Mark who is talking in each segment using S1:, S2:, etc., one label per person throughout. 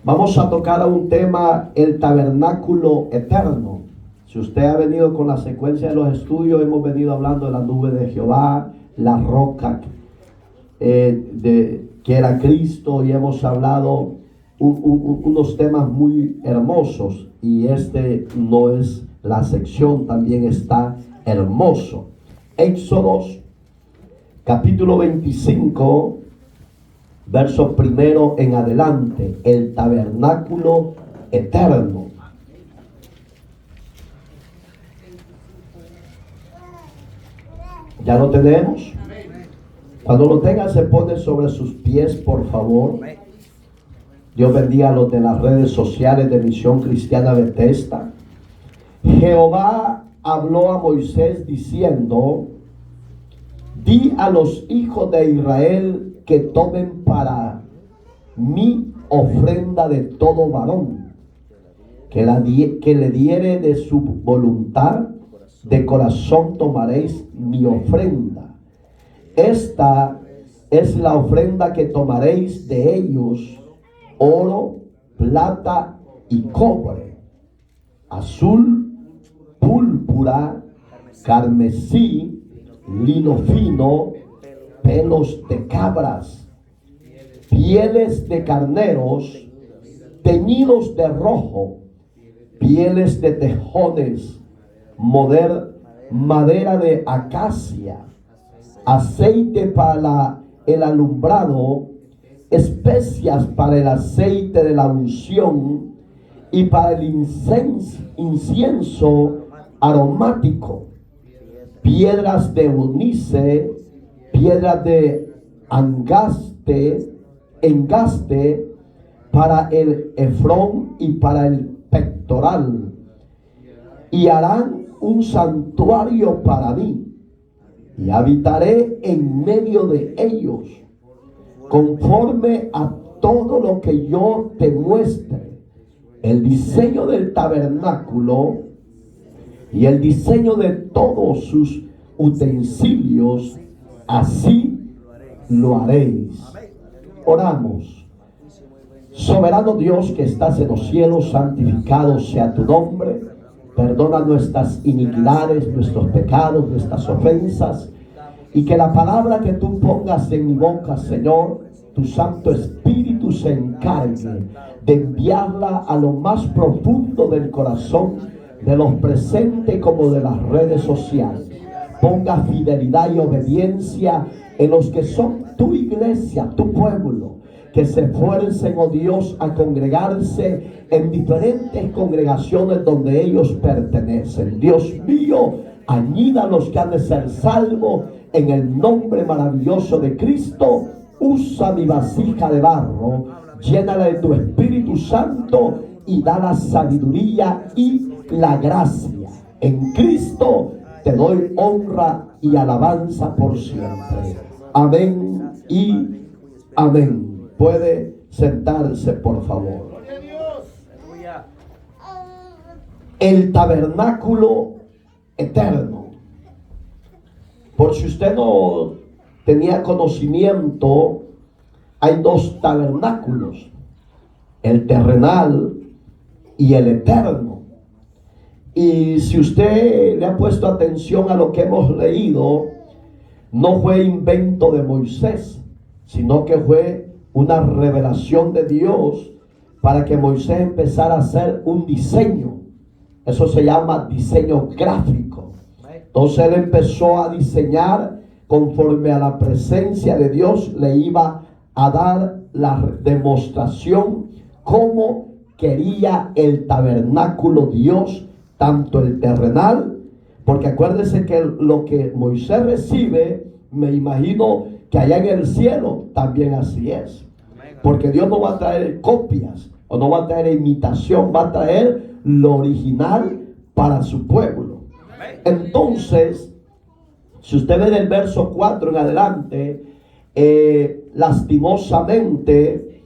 S1: Vamos a tocar un tema, el tabernáculo eterno. Si usted ha venido con la secuencia de los estudios, hemos venido hablando de la nube de Jehová, la roca que era Cristo, y hemos hablado unos temas muy hermosos, y este no es la sección, también está hermoso. Éxodos capítulo 25, verso primero en adelante, el tabernáculo eterno. ¿Ya lo tenemos? Cuando lo tengan, se pone sobre sus pies, por favor. Dios bendiga a los de las redes sociales de Misión Cristiana Bethesda. Jehová habló a Moisés diciendo: di a los hijos de Israel que tomen para mí ofrenda de todo varón, que le diere de su voluntad, de corazón tomaréis mi ofrenda. Esta es la ofrenda que tomaréis de ellos: oro, plata y cobre, azul, púrpura, carmesí, lino fino, pelos de cabras, pieles de carneros, teñidos de rojo, pieles de tejones, madera de acacia, aceite para el alumbrado, especias para el aceite de la unción y para el incienso aromático, piedras de onice, piedras de engaste para el efrón y para el pectoral. Y harán un santuario para mí, y habitaré en medio de ellos, conforme a todo lo que yo te muestre. El diseño del tabernáculo y el diseño de todos sus utensilios, así lo haréis. Oramos. Soberano Dios que estás en los cielos, santificado sea tu nombre. Perdona nuestras iniquidades, nuestros pecados, nuestras ofensas, y que la palabra que tú pongas en mi boca, Señor, tu Santo Espíritu se encargue de enviarla a lo más profundo del corazón de los presentes como de las redes sociales. Ponga fidelidad y obediencia en los que son tu iglesia, tu pueblo, que se esfuercen, oh Dios, a congregarse en diferentes congregaciones donde ellos pertenecen. Dios mío, añida a los que han de ser salvos en el nombre maravilloso de Cristo. Usa mi vasija de barro, llénala de tu Espíritu Santo y da la sabiduría y la gracia. En Cristo te doy honra y alabanza por siempre. Amén y amén. Puede sentarse, por favor. El tabernáculo eterno. Por si usted no tenía conocimiento, hay dos tabernáculos: el terrenal y el eterno. Y si usted le ha puesto atención a lo que hemos leído, no fue invento de Moisés, sino que fue una revelación de Dios para que Moisés empezara a hacer un diseño. Eso se llama diseño gráfico. Entonces él empezó a diseñar conforme a la presencia de Dios le iba a dar la demostración cómo quería el tabernáculo Dios, tanto el terrenal, porque acuérdense que lo que Moisés recibe, me imagino que allá en el cielo también así es, porque Dios no va a traer copias o no va a traer imitación, va a traer lo original para su pueblo. Entonces, si usted ve del verso 4 en adelante, lastimosamente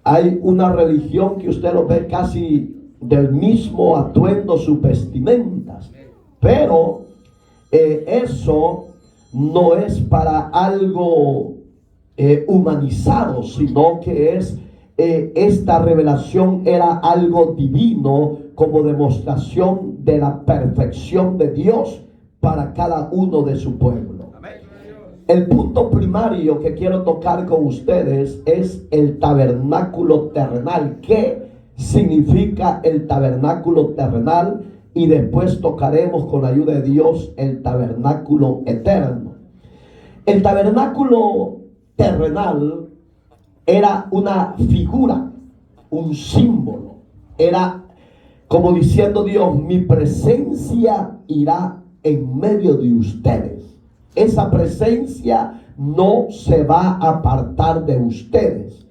S1: hay una religión que usted lo ve casi del mismo atuendo, sus vestimentas, pero eso no es para algo humanizado, sino que es esta revelación era algo divino como demostración de la perfección de Dios para cada uno de su pueblo. El punto primario que quiero tocar con ustedes es el tabernáculo terrenal. ¿Qué significa el tabernáculo terrenal? Y después tocaremos con la ayuda de Dios el tabernáculo eterno. El tabernáculo terrenal era una figura, un símbolo. Era como diciendo Dios, mi presencia irá en medio de ustedes. Esa presencia no se va a apartar de ustedes.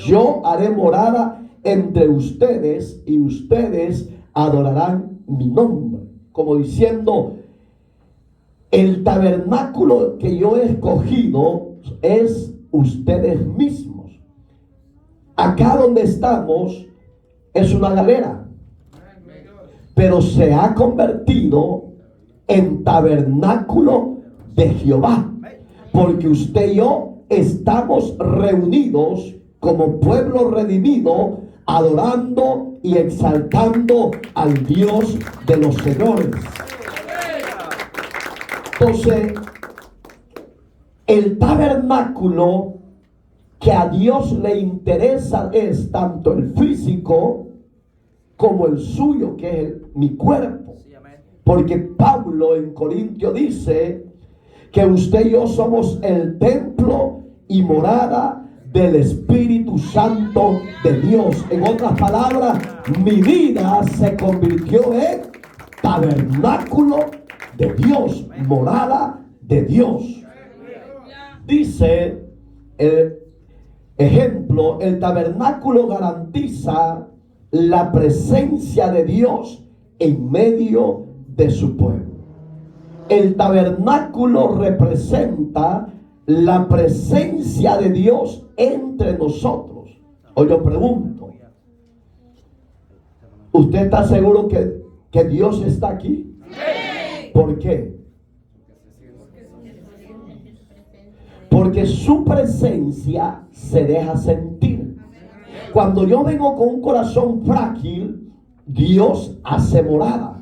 S1: Yo haré morada entre ustedes y ustedes adorarán mi nombre. Como diciendo, el tabernáculo que yo he escogido es ustedes mismos. Acá donde estamos es una galera, pero se ha convertido en tabernáculo de Jehová, porque usted y yo estamos reunidos como pueblo redimido, adorando y exaltando al Dios de los señores. Entonces, el tabernáculo que a Dios le interesa es tanto el físico como el suyo, que es mi cuerpo. Porque Pablo en Corintio dice que usted y yo somos el templo y morada del Espíritu Santo de Dios. En otras palabras, mi vida se convirtió en tabernáculo de Dios, morada de Dios. Dice el ejemplo, el tabernáculo garantiza la presencia de Dios en medio de su pueblo. El tabernáculo representa la presencia de Dios entre nosotros. Hoy yo pregunto, ¿usted está seguro que Dios está aquí? ¿Por qué? Porque su presencia se deja sentir. Cuando yo vengo con un corazón frágil, Dios hace morada.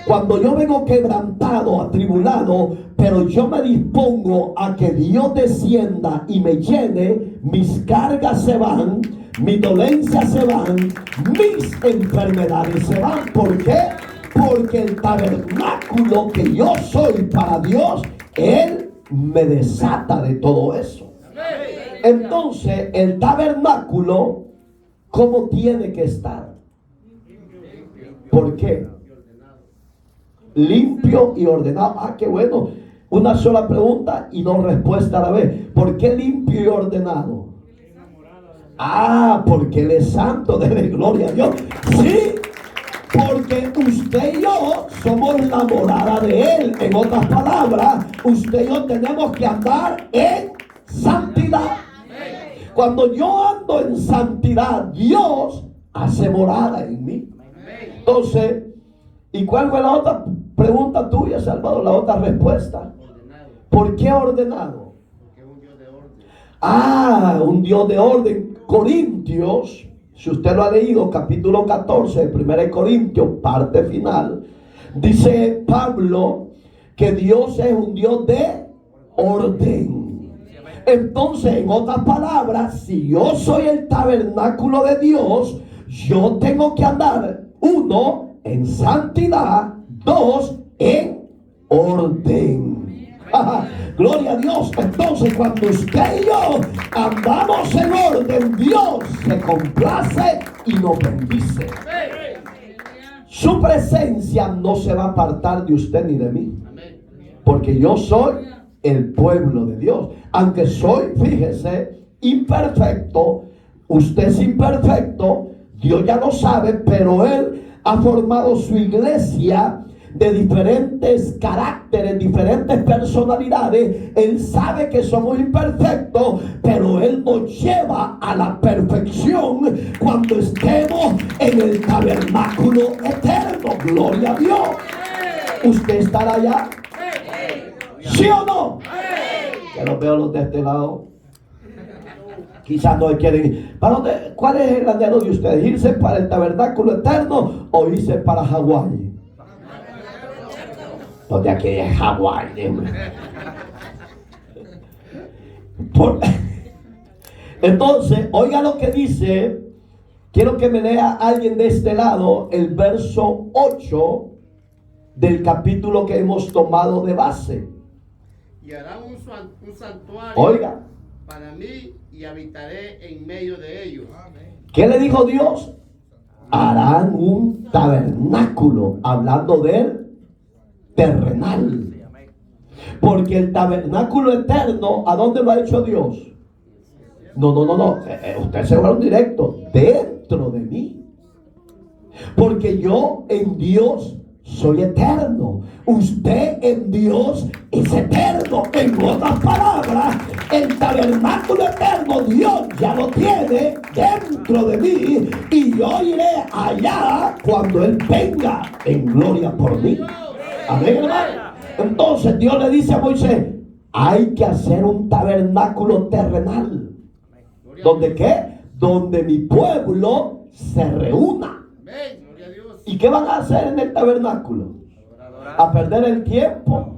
S1: Cuando yo vengo quebrantado, atribulado, pero yo me dispongo a que Dios descienda y me llene, mis cargas se van, mis dolencias se van, mis enfermedades se van. ¿Por qué? Porque el tabernáculo que yo soy para Dios, Él me desata de todo eso. Entonces, el tabernáculo, ¿cómo tiene que estar? ¿Por qué? Limpio y ordenado. Ah, qué bueno. Una sola pregunta y dos respuestas a la vez. ¿Por qué limpio y ordenado? Ah, porque Él es santo. Dele gloria a Dios. Sí, porque usted y yo somos la morada de Él. En otras palabras, usted y yo tenemos que andar en santidad. Cuando yo ando en santidad, Dios hace morada en mí. Entonces, ¿y cuál fue la otra pregunta tuya, Salvador? La otra respuesta. ¿Por qué ordenado? Porque es un Dios de orden. Ah, un Dios de orden. Corintios, si usted lo ha leído, capítulo 14 de 1 Corintios, parte final, dice Pablo que Dios es un Dios de orden. Entonces, en otras palabras, si yo soy el tabernáculo de Dios, yo tengo que andar, uno, en santidad, dos, en orden. Gloria a Dios. Entonces, cuando usted y yo andamos en orden, Dios se complace y nos bendice. Su presencia no se va a apartar de usted ni de mí, porque yo soy el pueblo de Dios. Aunque soy, fíjese, imperfecto, usted es imperfecto, Dios ya lo sabe, pero Él ha formado su iglesia de diferentes caracteres, diferentes personalidades. Él sabe que somos imperfectos, pero Él nos lleva a la perfección cuando estemos en el tabernáculo eterno. Gloria a Dios. ¿Usted estará allá? ¿Sí o no? Que los veo los de este lado. Quizás no quieren ir. ¿Para dónde? ¿Cuál es el anhelo de ustedes? ¿Irse para el tabernáculo eterno o irse para Hawái? ¿Dónde aquí es Hawái? Entonces, oiga lo que dice. Quiero que me lea alguien de este lado el verso 8 del capítulo que hemos tomado de base.
S2: Y hará un santuario,
S1: oiga,
S2: para mí y habitaré en medio de ellos.
S1: ¿Qué le dijo Dios? Harán un tabernáculo, hablando del terrenal. Porque el tabernáculo eterno, ¿a dónde lo ha hecho Dios? No. Usted se va a un directo. Dentro de mí. Porque yo en Dios soy eterno. Usted en Dios es eterno. En otras palabras, el tabernáculo eterno Dios ya lo tiene dentro de mí. Y yo iré allá cuando Él venga en gloria por mí. Amén, hermano. Entonces Dios le dice a Moisés: hay que hacer un tabernáculo terrenal. ¿Donde qué? Donde mi pueblo se reúna. ¿Y qué van a hacer en el tabernáculo? ¿A perder el tiempo?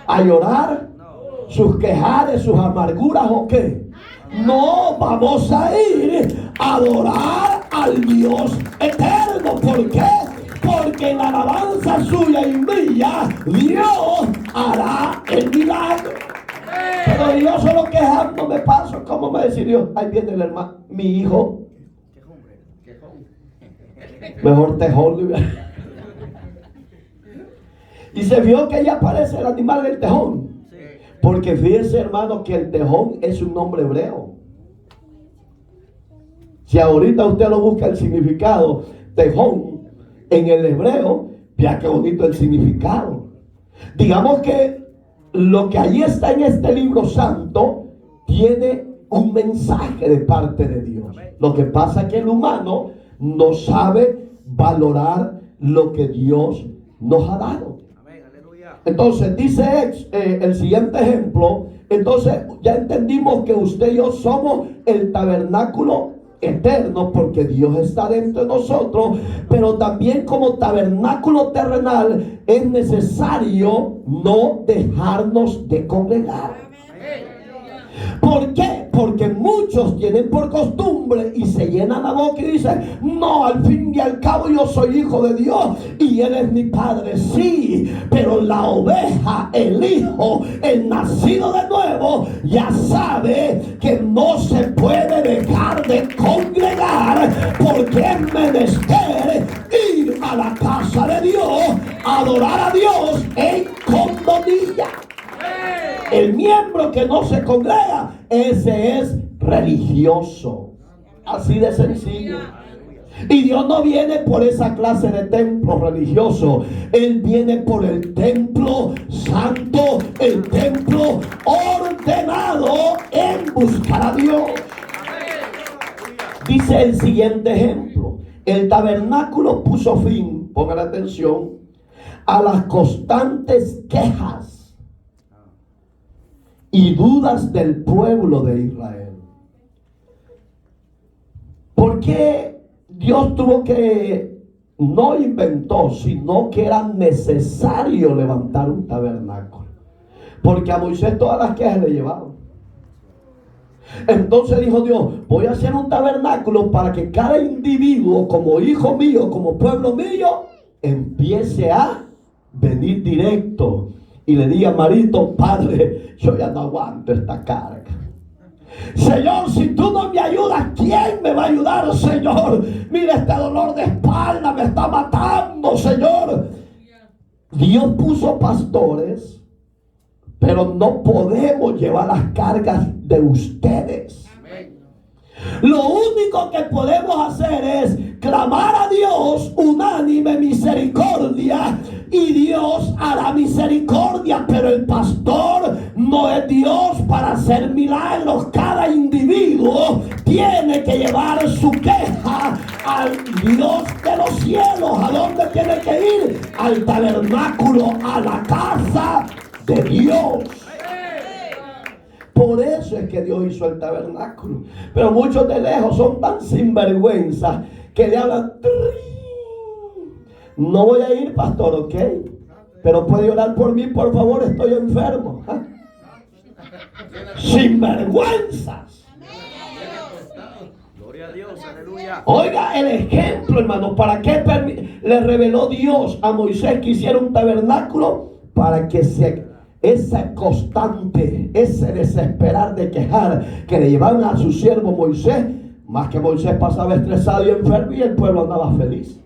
S1: ¿A llorar? ¿Sus quejares, sus amarguras o qué? No, vamos a ir a adorar al Dios eterno. ¿Por qué? Porque en la alabanza suya y mía Dios hará el milagro. Pero yo solo quejándome paso. ¿Cómo me decía Dios? Ahí viene el hermano, mi hijo. Mejor tejón. Y se vio que ya aparece el animal del tejón. Porque fíjense, hermano, que el tejón es un nombre hebreo. Si ahorita usted lo busca el significado tejón en el hebreo, vea qué bonito el significado. Digamos que lo que allí está en este libro santo tiene un mensaje de parte de Dios. Lo que pasa es que el humano no sabe valorar lo que Dios nos ha dado. Entonces dice el siguiente ejemplo. Entonces ya entendimos que usted y yo somos el tabernáculo eterno porque Dios está dentro de nosotros, pero también como tabernáculo terrenal es necesario no dejarnos de congregar. ¿Por qué? Porque muchos tienen por costumbre y se llenan la boca y dicen: no, al fin y al cabo yo soy hijo de Dios y Él es mi padre. Sí, pero la oveja, el hijo, el nacido de nuevo, ya sabe que no se puede dejar de congregar, porque es menester ir a la casa de Dios, adorar a Dios en condomilla. El miembro que no se congrega, ese es religioso. Así de sencillo. Y Dios no viene por esa clase de templo religioso. Él viene por el templo santo, el templo ordenado en buscar a Dios. Dice el siguiente ejemplo: el tabernáculo puso fin, pongan atención, a las constantes quejas y dudas del pueblo de Israel. ¿Por qué Dios tuvo que, no inventó, sino que era necesario levantar un tabernáculo? Porque a Moisés todas las quejas le llevaban. Entonces dijo Dios: voy a hacer un tabernáculo para que cada individuo, como hijo mío, como pueblo mío, empiece a venir directo y le diga: Marito, padre, yo ya no aguanto esta carga. Señor, si tú no me ayudas, ¿quién me va a ayudar, Señor? Mira, este dolor de espalda me está matando, Señor. Dios puso pastores, pero no podemos llevar las cargas de ustedes. Lo único que podemos hacer es clamar a Dios unánime misericordia, y Dios hará misericordia. Pero el pastor no es Dios para hacer milagros. Cada individuo tiene que llevar su queja al Dios de los cielos. ¿A dónde tiene que ir? Al tabernáculo, a la casa de Dios. Por eso es que Dios hizo el tabernáculo. Pero muchos de lejos son tan sinvergüenza que le hablan. No voy a ir, pastor, ok. Pero puede orar por mí, por favor, estoy enfermo. Sinvergüenzas.
S3: Gloria a Dios, aleluya.
S1: Oiga el ejemplo, hermano. ¿Para qué le reveló Dios a Moisés que hiciera un tabernáculo? Para que esa constante, ese desesperar de quejar que le llevaban a su siervo Moisés, más que Moisés pasaba estresado y enfermo y el pueblo andaba feliz.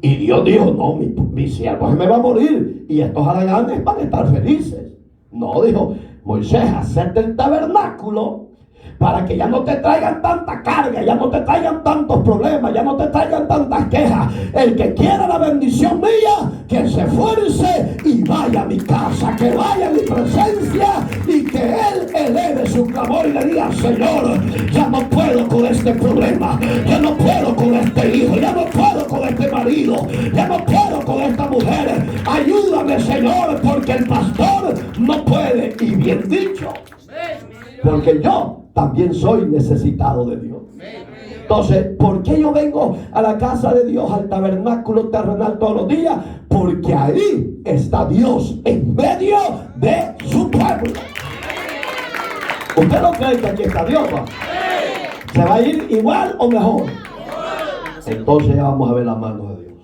S1: Y Dios dijo, no, mi siervo se me va a morir y estos haraganes van a estar felices. No, dijo, Moisés, hacerte el tabernáculo para que ya no te traigan tanta carga, ya no te traigan tantos problemas, ya no te traigan tantas quejas. El que quiera la bendición mía, que se esfuerce y vaya a mi casa, que vaya a mi presencia y que él eleve su clamor y le diga, Señor, ya no puedo con este problema, ya no puedo con este hijo, ya no puedo con este marido, ya no puedo con esta mujer. Ayúdame, Señor, porque el pastor no puede. Y bien dicho, porque yo también soy necesitado de Dios. Entonces, ¿por qué yo vengo a la casa de Dios, al tabernáculo terrenal todos los días? Porque ahí está Dios en medio de su pueblo. ¿Usted no cree que aquí está Dios, va? ¿Se va a ir igual o mejor? Entonces ya vamos a ver la mano de Dios.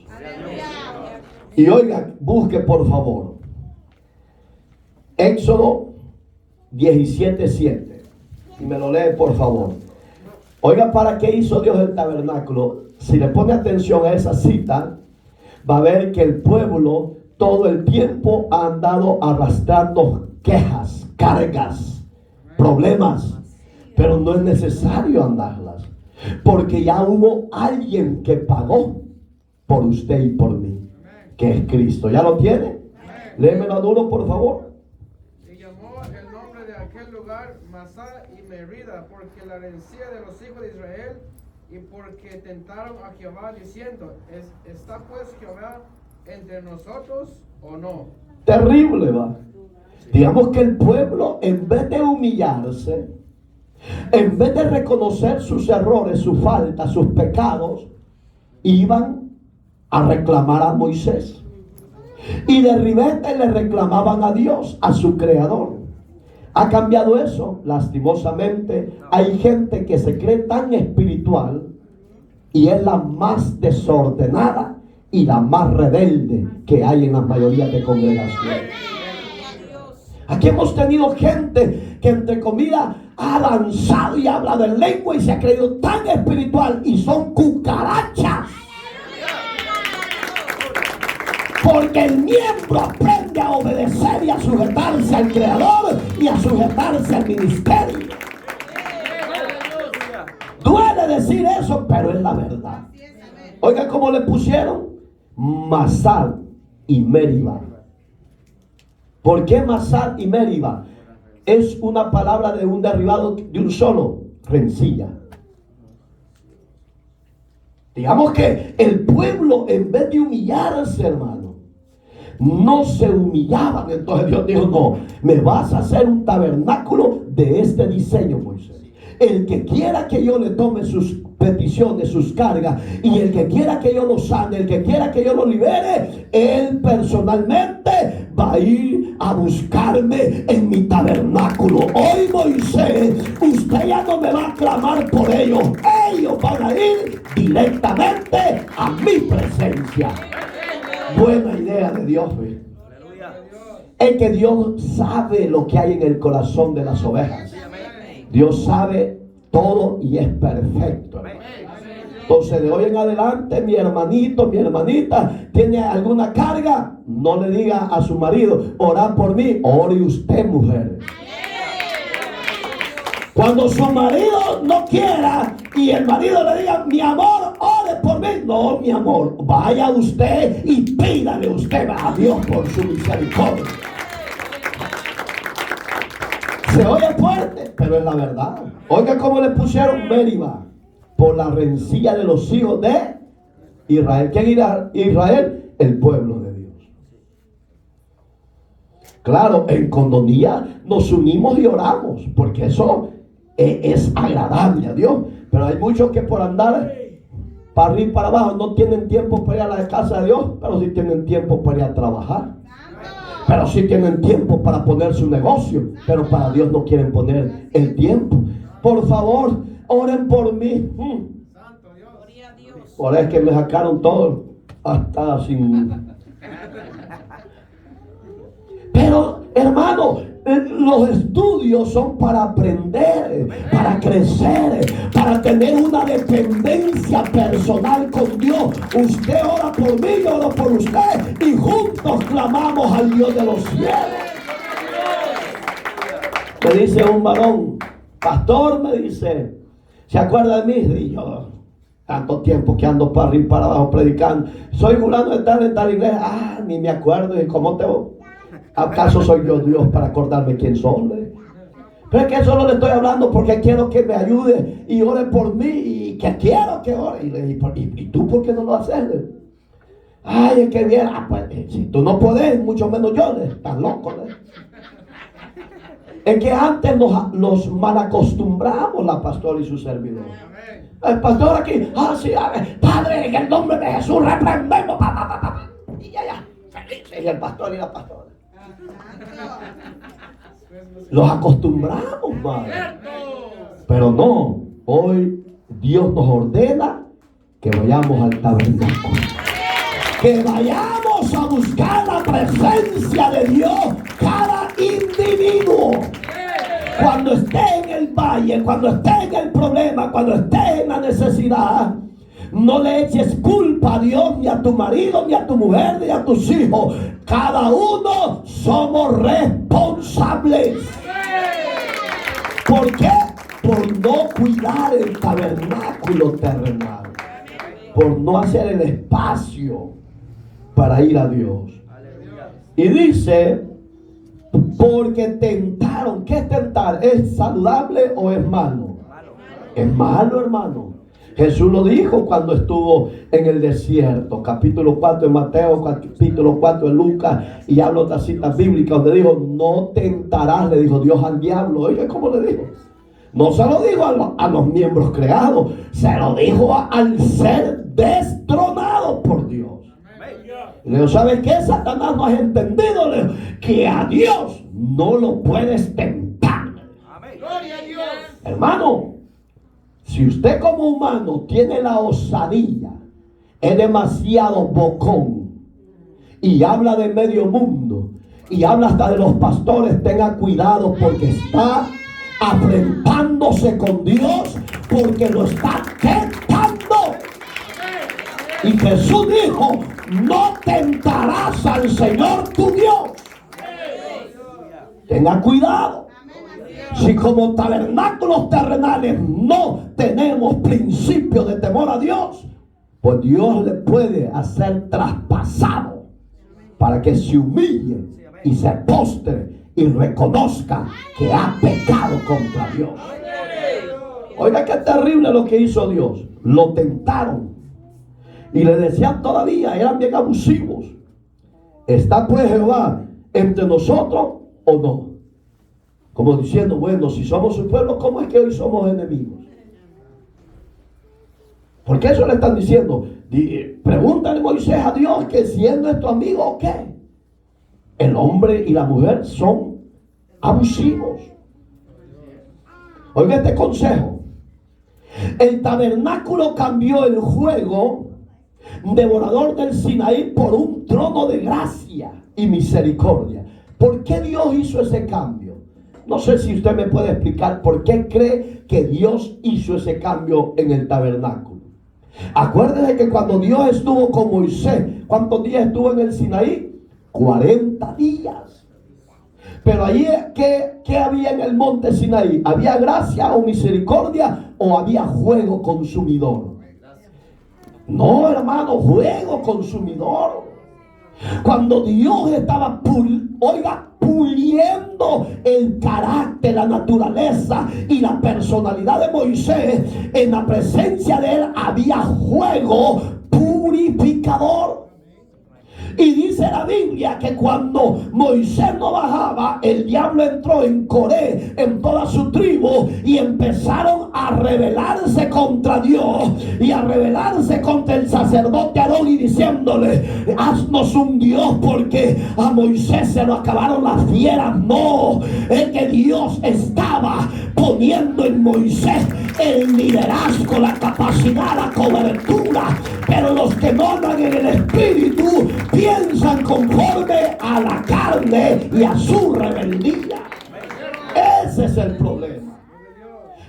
S1: Y oiga, busque por favor Éxodo 17:7. Y me lo lee por favor. Oiga, ¿para qué hizo Dios el tabernáculo? Si le pone atención a esa cita, va a ver que el pueblo todo el tiempo ha andado arrastrando quejas, cargas, problemas. Pero no es necesario andarlas, porque ya hubo alguien que pagó por usted y por mí, que es Cristo. ¿Ya lo tiene? Léemelo duro, por favor.
S4: Masá y Merida, porque la herencia de los hijos de Israel, y porque tentaron a Jehová diciendo, ¿está pues Jehová entre nosotros o no?
S1: Terrible, va. Digamos que el pueblo, en vez de humillarse, en vez de reconocer sus errores, sus faltas, sus pecados, iban a reclamar a Moisés. Y de repente le reclamaban a Dios, a su creador. ¿Ha cambiado eso? Lastimosamente, hay gente que se cree tan espiritual y es la más desordenada y la más rebelde que hay en la mayoría de congregaciones. Aquí hemos tenido gente que entre comillas ha lanzado y habla de lengua y se ha creído tan espiritual y son cucarachas. Porque el miembro aprende a obedecer y a sujetarse al Creador y a sujetarse al ministerio. Duele decir eso, pero es la verdad. Oiga cómo le pusieron Masá y Meribá. ¿Por qué Masá y Meribá? Es una palabra de un derivado de un solo, rencilla. Digamos que el pueblo, en vez de humillarse, hermano, no se humillaban. Entonces Dios dijo, no, me vas a hacer un tabernáculo de este diseño, Moisés. El que quiera que yo le tome sus peticiones, sus cargas, y el que quiera que yo lo sane, el que quiera que yo lo libere, él personalmente va a ir a buscarme en mi tabernáculo. Hoy, Moisés, usted ya no me va a clamar por ellos. Ellos van a ir directamente a mi presencia. Buena idea de Dios, ¿ve? Es que Dios sabe lo que hay en el corazón de las ovejas. Dios sabe todo y es perfecto. Entonces, de hoy en adelante, mi hermanito, mi hermanita, tiene alguna carga, no le diga a su marido, orá por mí. Ore usted, mujer. Cuando su marido no quiera y el marido le diga, mi amor, ore por mí. No, mi amor, vaya usted y pídale usted a Dios por su misericordia. Se oye fuerte, pero es la verdad. Oiga cómo le pusieron Meribá, por la rencilla de los hijos de Israel. ¿Quién era Israel? El pueblo de Dios. Claro, en condonía nos unimos y oramos, porque eso es agradable a Dios. Pero hay muchos que por andar para arriba y para abajo no tienen tiempo para ir a la casa de Dios, pero sí tienen tiempo para ir a trabajar. Pero sí tienen tiempo para poner su negocio, pero para Dios no quieren poner el tiempo. Por favor, oren por mí.
S4: Santo Dios.
S1: Por eso es que me sacaron todo hasta sin... Pero, hermano, los estudios son para aprender, para crecer, para tener una dependencia personal con Dios. Usted ora por mí, yo oro por usted, y juntos clamamos al Dios de los cielos. Me dice un varón, pastor, me dice, ¿se acuerda de mí? Y yo, tanto tiempo que ando para arriba y para abajo predicando, soy fulano de tal en tal iglesia. Ni me acuerdo. ¿Y cómo te voy? ¿Acaso soy yo Dios para acordarme quién soy? Pero es que solo le estoy hablando porque quiero que me ayude y ore por mí, y que quiero que ore. Y le dije, ¿y tú por qué no lo haces? Ay, es que bien. Pues si tú no puedes, mucho menos yo. Estás loco. Es que antes los malacostumbramos, la pastora y su servidor. El pastor aquí, sí, Padre, en el nombre de Jesús reprendemos. Y ya, felices. Y el pastor y la pastora. Los acostumbramos, madre. Pero no, hoy Dios nos ordena que vayamos al tabernáculo, que vayamos a buscar la presencia de Dios. Cada individuo, cuando esté en el valle, cuando esté en el problema, cuando esté en la necesidad, no le eches culpa a Dios, ni a tu marido, ni a tu mujer, ni a tus hijos. Cada uno somos responsables. ¿Por qué? Por no cuidar el tabernáculo terrenal, por no hacer el espacio para ir a Dios. Y dice, porque tentaron. ¿Qué es tentar? ¿Es saludable o es malo? Es malo, hermano. Jesús lo dijo cuando estuvo en el desierto, capítulo 4 de Mateo, capítulo 4 de Lucas, y habla otras citas bíblicas donde dijo, no tentarás, le dijo Dios al diablo. Oiga, ¿cómo le dijo? No se lo dijo a los miembros creados, se lo dijo al ser destronado por Dios. Le dijo, ¿sabes qué? Satanás, no has entendido, le dijo, que a Dios no lo puedes tentar.
S2: Gloria a Dios.
S1: Hermano, si usted como humano tiene la osadía, es demasiado bocón y habla de medio mundo y habla hasta de los pastores, tenga cuidado, porque está afrentándose con Dios, porque lo está tentando. Y Jesús dijo, no tentarás al Señor tu Dios. Tenga cuidado. Si como tabernáculos terrenales no tenemos principio de temor a Dios, pues Dios le puede hacer traspasado para que se humille y se postre y reconozca que ha pecado contra Dios. Oiga, qué terrible lo que hizo Dios. Lo tentaron y le decían todavía, eran bien abusivos. ¿Está pues Jehová entre nosotros o no? Como diciendo, bueno, si somos su pueblo, ¿cómo es que hoy somos enemigos? Porque eso le están diciendo. Pregúntale Moisés a Dios que si es nuestro amigo o qué. El hombre y la mujer son abusivos. Oiga este consejo. El tabernáculo cambió el juego devorador del Sinaí por un trono de gracia y misericordia. ¿Por qué Dios hizo ese cambio? No sé si usted me puede explicar por qué cree que Dios hizo ese cambio en el tabernáculo. Acuérdese que cuando Dios estuvo con Moisés, ¿cuántos días estuvo en el Sinaí? 40 días. Pero allí, ¿qué había en el monte Sinaí? ¿Había gracia o misericordia o había fuego consumidor? No, hermano, fuego consumidor. Cuando Dios estaba puliendo el carácter, la naturaleza y la personalidad de Moisés, en la presencia de él había fuego purificador. Y dice la Biblia que cuando Moisés no bajaba, el diablo entró en Coré, en toda su tribu, y empezaron a rebelarse contra Dios y a rebelarse contra el sacerdote Aarón, y diciéndole: haznos un Dios, porque a Moisés se lo acabaron las fieras. No, es que Dios estaba poniendo en Moisés el liderazgo, la capacidad, la cobertura. Pero los que no andan en el espíritu piensan conforme a la carne y a su rebeldía. Ese es el problema.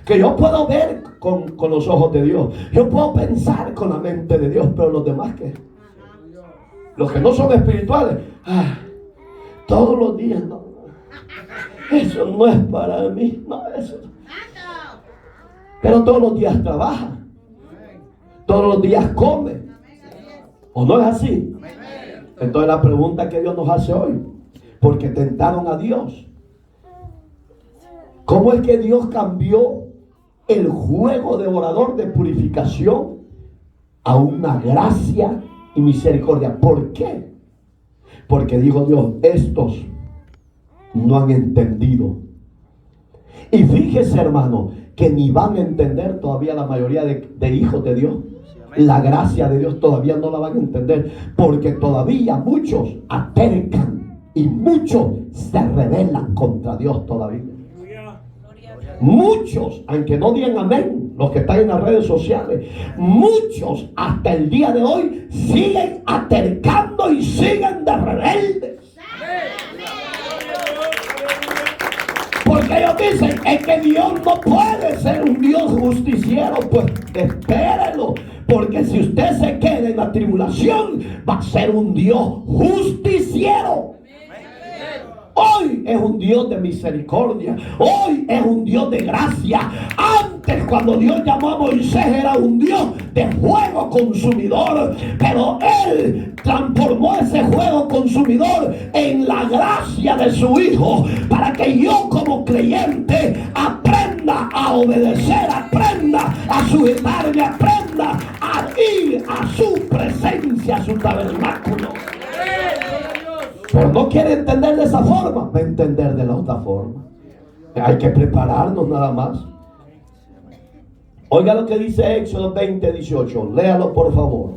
S1: Que yo puedo ver con los ojos de Dios, yo puedo pensar con la mente de Dios, pero los demás, ¿qué? Los que no son espirituales, todos los días, no, eso no es para mí, no, eso. Pero todos los días trabaja, todos los días come, ¿o no es así? Entonces la pregunta que Dios nos hace hoy, porque tentaron a Dios, ¿cómo es que Dios cambió el juego devorador de purificación a una gracia y misericordia? ¿Por qué? Porque dijo Dios: estos no han entendido. Y fíjese, hermano, que ni van a entender todavía la mayoría de hijos de Dios. La gracia de Dios todavía no la van a entender, porque todavía muchos atercan y muchos se rebelan contra Dios todavía. Muchos, aunque no digan amén, los que están en las redes sociales, muchos hasta el día de hoy siguen atercando y siguen de rebeldes. Porque ellos dicen: es que Dios no puede ser un Dios justiciero. Pues espérelo, porque si usted se queda en la tribulación, va a ser un Dios justiciero. Hoy es un Dios de misericordia. Hoy es un Dios de gracia. Antes, cuando Dios llamó a Moisés, era un Dios de fuego consumidor. Pero Él transformó ese fuego consumidor en la gracia de su Hijo, para que yo, como creyente, aprenda a obedecer, aprenda a sujetarme, aprenda a ir a su presencia, a su tabernáculo. Pero no quiere entender de esa forma, va a entender de la otra forma. Hay que prepararnos nada más. Oiga lo que dice Éxodo 20:18. Léalo, por favor.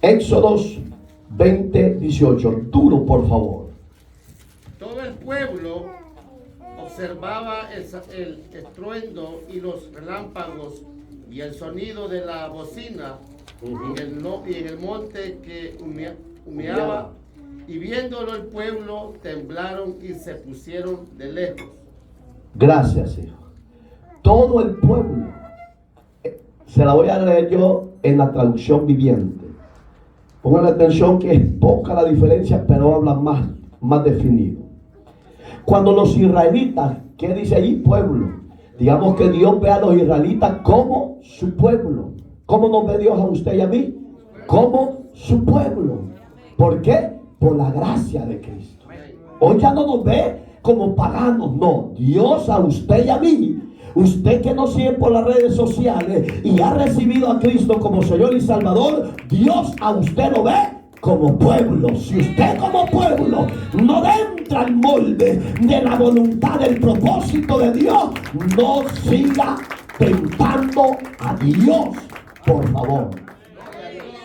S1: Éxodos 20:18. Duro, por favor.
S2: Todo el pueblo observaba el estruendo y los relámpagos y el sonido de la bocina y en el monte que humeaba, y viéndolo el pueblo temblaron y se pusieron de lejos.
S1: Gracias, hijo. Todo el pueblo. Se la voy a leer yo en la traducción viviente. Pongan atención que es poca la diferencia, pero habla más definido. Cuando los israelitas, ¿qué dice allí? Pueblo. Digamos que Dios ve a los israelitas como su pueblo. ¿Cómo nos ve Dios a usted y a mí? Como su pueblo. ¿Por qué? Por la gracia de Cristo. Hoy ya no nos ve como paganos, no. Dios a usted y a mí. Usted que nos sigue por las redes sociales y ha recibido a Cristo como Señor y Salvador, Dios a usted lo ve como pueblo. Si usted como pueblo no entra al molde de la voluntad, del propósito de Dios, no siga tentando a Dios, por favor.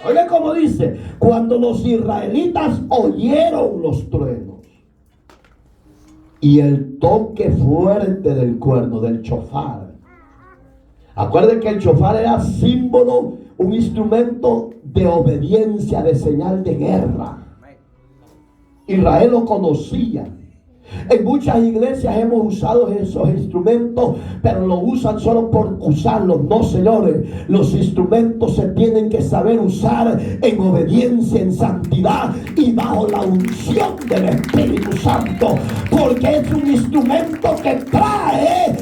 S1: Oiga cómo dice: cuando los israelitas oyeron los truenos y el toque fuerte del cuerno, del chofar. Acuérdense que el chofar era símbolo, un instrumento de obediencia, de señal de guerra. Israel lo conocía. En muchas iglesias hemos usado esos instrumentos, pero lo usan solo por usarlos. No, señores, los instrumentos se tienen que saber usar en obediencia, en santidad y bajo la unción del Espíritu Santo, porque es un instrumento que trae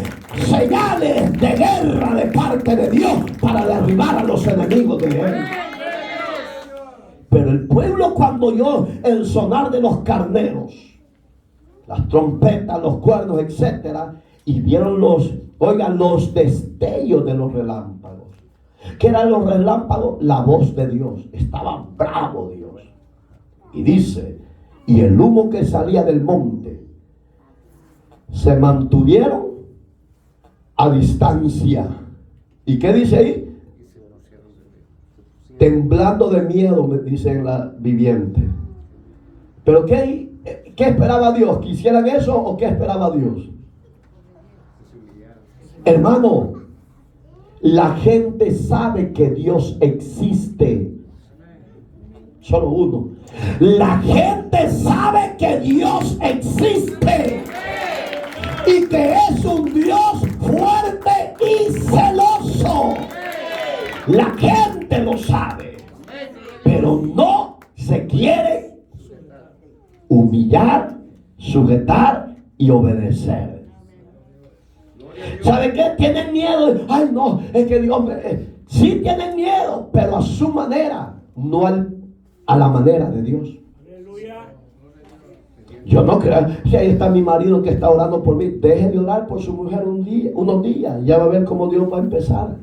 S1: señales de guerra de parte de Dios para derribar a los enemigos de Él. Pero el pueblo, cuando oyó el sonar de los carneros, las trompetas, los cuernos, etcétera, y vieron los destellos de los relámpagos, ¿Qué eran los relámpagos? La voz de Dios. Estaba bravo Dios. Y dice, y el humo que salía del monte se mantuvieron a distancia. ¿Y qué dice ahí? Temblando de miedo, me dice en la viviente. ¿Pero qué esperaba Dios? ¿Que hicieran eso o qué esperaba Dios? Hermano, la gente sabe que Dios existe. Solo uno. La gente sabe que Dios existe y que es un Dios fuerte y celoso. La gente lo sabe, pero no se quiere humillar, sujetar y obedecer. ¿Saben qué? Tienen miedo. Ay, no, es que Dios sí tienen miedo, pero a su manera, no a la manera de Dios. Yo no creo. Si ahí está mi marido que está orando por mí, deje de orar por su mujer unos días. Ya va a ver cómo Dios va a empezar.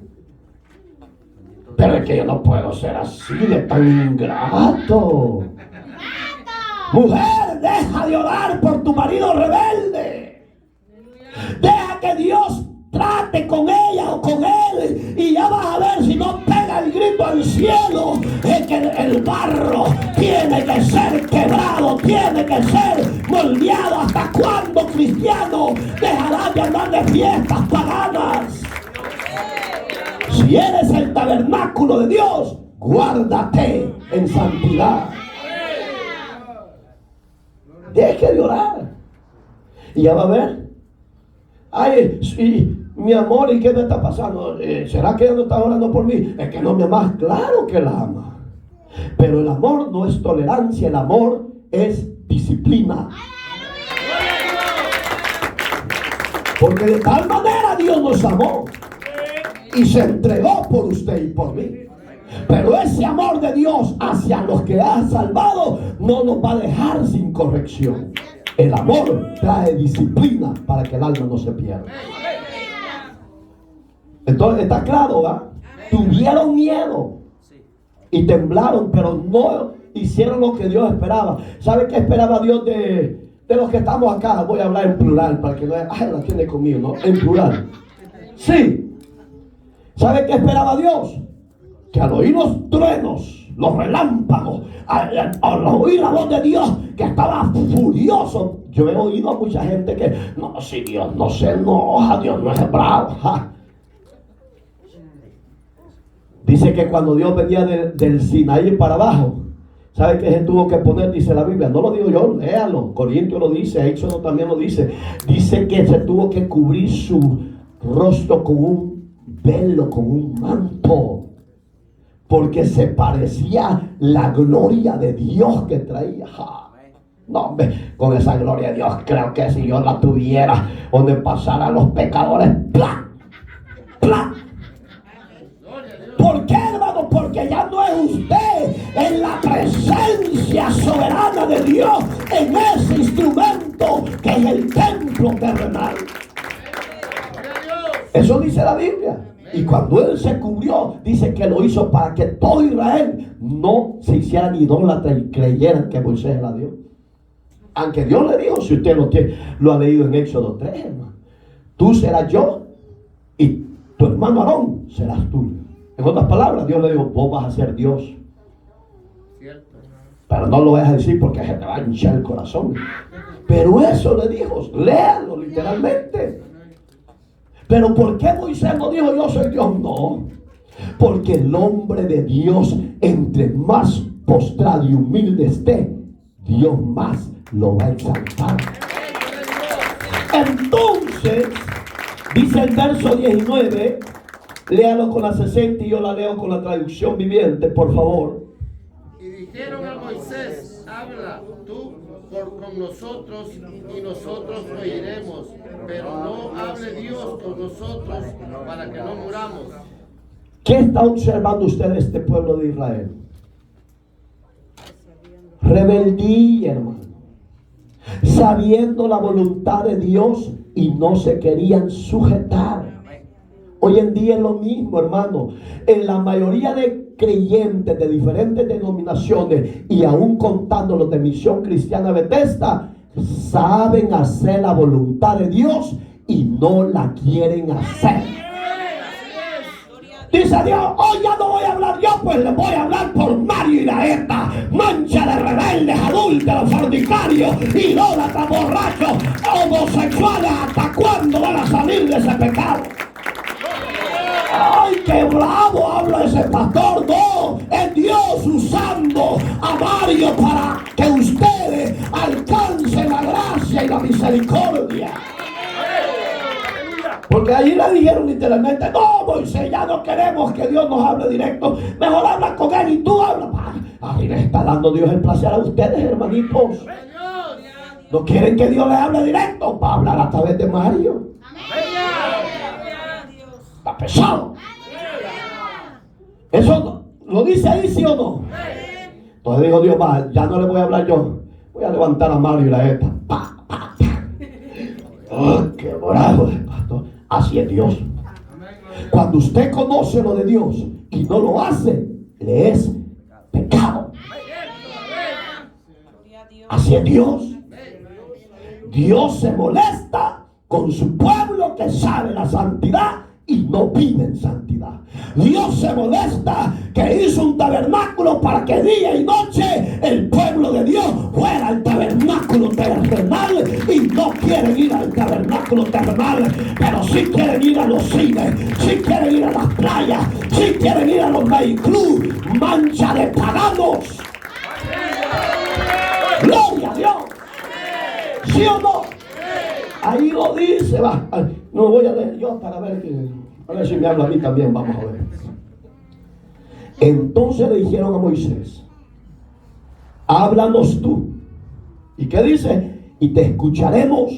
S1: Pero es que yo no puedo ser así de tan ingrato. Mujer, deja de orar por tu marido rebelde. Deja que Dios trate con ella o con él y ya vas a ver si no pega el grito al cielo. Es que el barro tiene que ser quebrado, tiene que ser moldeado. ¿Hasta cuándo, cristiano, dejarás de andar de fiestas paganas? Si eres el tabernáculo de Dios, guárdate en santidad. Deje de orar y ya va a ver. Ay, sí, mi amor, ¿y qué me está pasando? ¿Será que ella no está orando por mí? Es que no me amas. Claro que la ama, pero el amor no es tolerancia, el amor es disciplina. Porque de tal manera Dios nos amó y se entregó por usted y por mí. Pero ese amor de Dios hacia los que ha salvado no nos va a dejar sin corrección. El amor trae disciplina para que el alma no se pierda. Entonces, está claro, ¿verdad? Tuvieron miedo y temblaron, pero no hicieron lo que Dios esperaba. ¿Sabe qué esperaba Dios de los que estamos acá? Voy a hablar en plural para que no la tiene conmigo, ¿no? En plural. Sí. ¿Sabe qué esperaba Dios? Que al oír los truenos, los relámpagos, al oír la voz de Dios, que estaba furioso. Yo he oído a mucha gente que, no, si Dios no se enoja, Dios no es bravo. Ja. Dice que cuando Dios venía del Sinaí para abajo, ¿sabe qué se tuvo que poner? Dice la Biblia, no lo digo yo, léalo. Corintios lo dice, Éxodo también lo dice. Dice que se tuvo que cubrir su rostro con un velo, con un manto, porque se parecía la gloria de Dios que traía. No, hombre, con esa gloria de Dios creo que si yo la tuviera, donde pasaran los pecadores, ¡plá! ¡plá! ¿Por qué, hermano? Porque ya no es usted en la presencia soberana de Dios, en ese instrumento que es el templo terrenal. Eso dice la Biblia. Y cuando él se cubrió, dice que lo hizo para que todo Israel no se hicieran idólatras y creyeran que Moisés era Dios. Aunque Dios le dijo, si usted lo ha leído en Éxodo 3, hermano, tú serás yo y tu hermano Aarón serás tú. En otras palabras, Dios le dijo, vos vas a ser Dios. Pero no lo vas a decir porque se te va a hinchar el corazón. Pero eso le dijo, léalo literalmente. Pero ¿por qué Moisés no dijo yo soy Dios? No, porque el hombre de Dios, entre más postrado y humilde esté, Dios más lo va a exaltar. Entonces, dice el verso 19, léalo con la 60 y yo la leo con la traducción viviente, por favor.
S2: Y dijeron a Moisés, habla tú con nosotros y nosotros oiremos, pero no hable Dios con nosotros para que no muramos.
S1: ¿Qué está observando usted de este pueblo de Israel? Rebeldía, hermano. Sabiendo la voluntad de Dios y no se querían sujetar. Hoy en día es lo mismo, hermano. En la mayoría de creyentes de diferentes denominaciones y aún contando los de Misión Cristiana Bethesda, saben hacer la voluntad de Dios y no la quieren hacer. Dice Dios, hoy ya no voy a hablar yo, pues le voy a hablar por Mario y Laeta, mancha de rebeldes, adúlteros, fornicarios, idólatras, borrachos, homosexuales. ¿Hasta cuándo van a salir de ese pecado? ¡Ay, qué bravo habla ese pastor! No, es Dios usando a Mario para que ustedes alcancen la gracia y la misericordia. Porque allí le dijeron literalmente, no, Moisés, ya no queremos que Dios nos hable directo, mejor habla con él y tú hablas. Ahí les está dando Dios el placer a ustedes, hermanitos. No quieren que Dios les hable directo, va a hablar a través de Mario. Está pesado. Eso lo dice ahí, ¿sí o no? Entonces dijo Dios, va, ya no le voy a hablar yo, voy a levantar a Mario y la ETA. Oh, qué bravo el pastor. Así es Dios. Cuando usted conoce lo de Dios y no lo hace, le es pecado. Así es Dios. Dios se molesta con su pueblo que sabe la santidad y no vive en santidad. Dios se molesta que hizo un tabernáculo para que día y noche el pueblo de Dios fuera al tabernáculo terrenal, y no quieren ir al tabernáculo terrenal, pero sí quieren ir a los cines, sí quieren ir a las playas, sí quieren ir a los nightclubs. Mancha de paganos. Gloria a Dios. ¿Sí o no? Ahí lo dice, va. No voy a leer yo para ver a ver si me habla a mí también, vamos a ver. Entonces le dijeron a Moisés, háblanos tú. ¿Y qué dice? Y te escucharemos,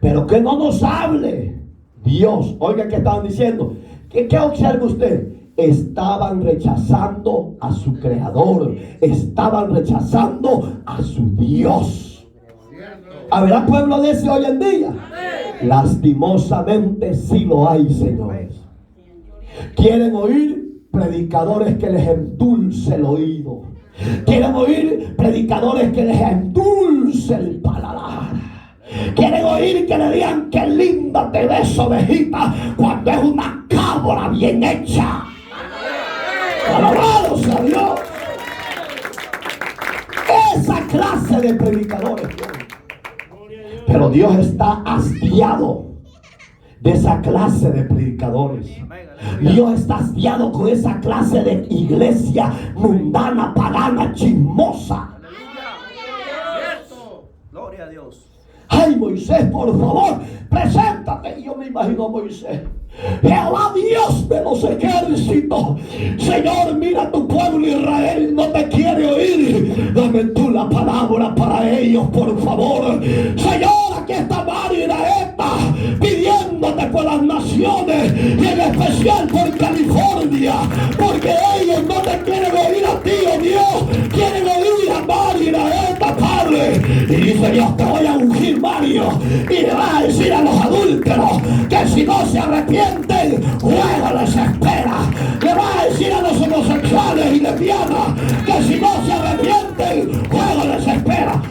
S1: pero que no nos hable Dios. Oiga, ¿qué estaban diciendo? ¿Qué observa usted? Estaban rechazando a su creador, estaban rechazando a su Dios. ¿Habrá pueblo de ese hoy en día? Lastimosamente sí lo hay, señores. Quieren oír predicadores que les endulce el oído. Quieren oír predicadores que les endulce el paladar. Quieren oír que le digan qué linda te ves, ovejita, cuando es una cabra bien hecha. Alabado sea Dios. Esa clase de predicadores. Pero Dios está hastiado de esa clase de predicadores. Dios está hastiado con esa clase de iglesia mundana, pagana, chismosa.
S3: Gloria a Dios.
S1: Ay, Moisés, por favor, preséntate. Y yo me imagino a Moisés. Jehová Dios de los ejércitos, Señor, mira tu pueblo Israel, no te quiere oír. Dame tú la palabra para ellos, por favor. Señor, aquí está Mario y Laeta pidiéndote por las naciones, y en especial por California, porque ellos no te quieren oír a ti, oh Dios, quieren oír a Mario y Laeta, Padre. Y dice Dios, te voy a ungir, Mario, y le va a decir a los adúlteros que si no se arrepienten, luego les espera. Le va a decir a los homosexuales y lesbianas que si no se arrepienten, luego les espera.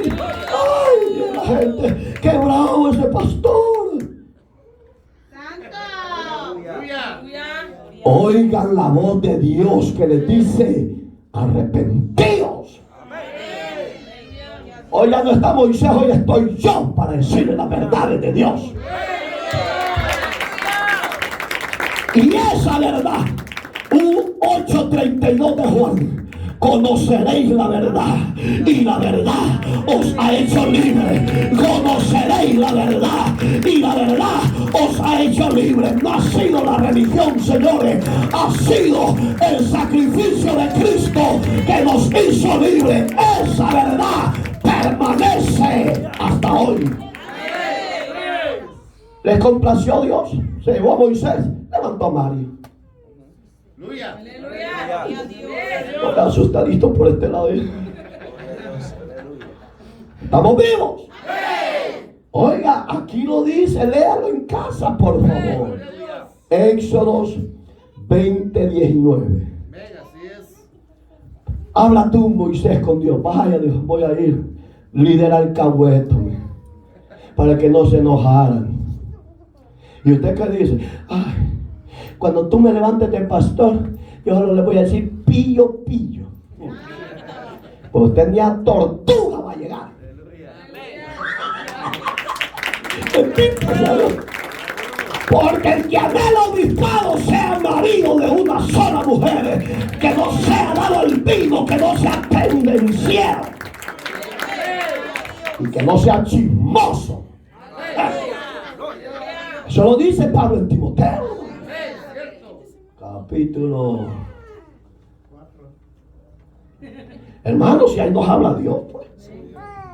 S1: Ay, la gente, qué bravo ese pastor. Oigan la voz de Dios que les dice, arrepentíos. Hoy ya no está Moisés, hoy estoy yo para decirle las verdades de Dios. Y esa verdad, 8:32 de Juan, conoceréis la verdad y la verdad os ha hecho libre. Conoceréis la verdad y la verdad os ha hecho libre. No ha sido la religión, señores, ha sido el sacrificio de Cristo que nos hizo libre. Esa verdad permanece hasta hoy. ¿Les complació Dios? Se llevó a Moisés, levantó a Mario.
S2: Aleluya.
S1: No te asustaditos por este lado. ¿Estamos vivos? Oiga, aquí lo dice, léalo en casa, por favor. Éxodos 20:19.
S2: Amén, así es.
S1: Habla tú, Moisés, con Dios. Vaya, Dios, voy a ir. Lidera el cahueto, para que no se enojaran. Y usted que dice, ay, cuando tú me levantes de pastor, yo solo le voy a decir pillo, pillo. Pues usted ni a tortuga va a llegar. Bendito sea Dios. Porque el que anhela obispado sea marido de una sola mujer, que no sea dado al vino, que no sea pendenciero y que no sea chismoso. Eso lo dice Pablo en Timoteo, capítulo 4. Hermanos, si ahí nos habla Dios, pues.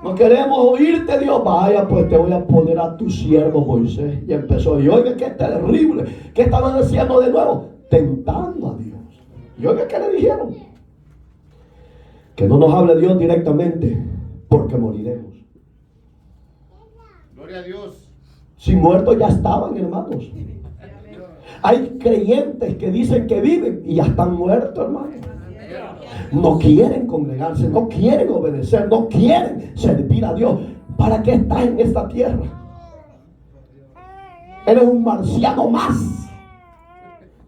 S1: No queremos oírte, Dios. Vaya, pues te voy a poner a tu siervo Moisés. Y empezó. Y oiga, qué terrible. ¿Qué estaban haciendo de nuevo? Tentando a Dios. Y oiga, ¿qué le dijeron? Que no nos hable Dios directamente, porque moriremos.
S2: Gloria a Dios.
S1: Si muertos ya estaban, hermanos. Hay creyentes que dicen que viven y ya están muertos, hermanos. No quieren congregarse, no quieren obedecer, no quieren servir a Dios. ¿Para qué estás en esta tierra? Eres un marciano más.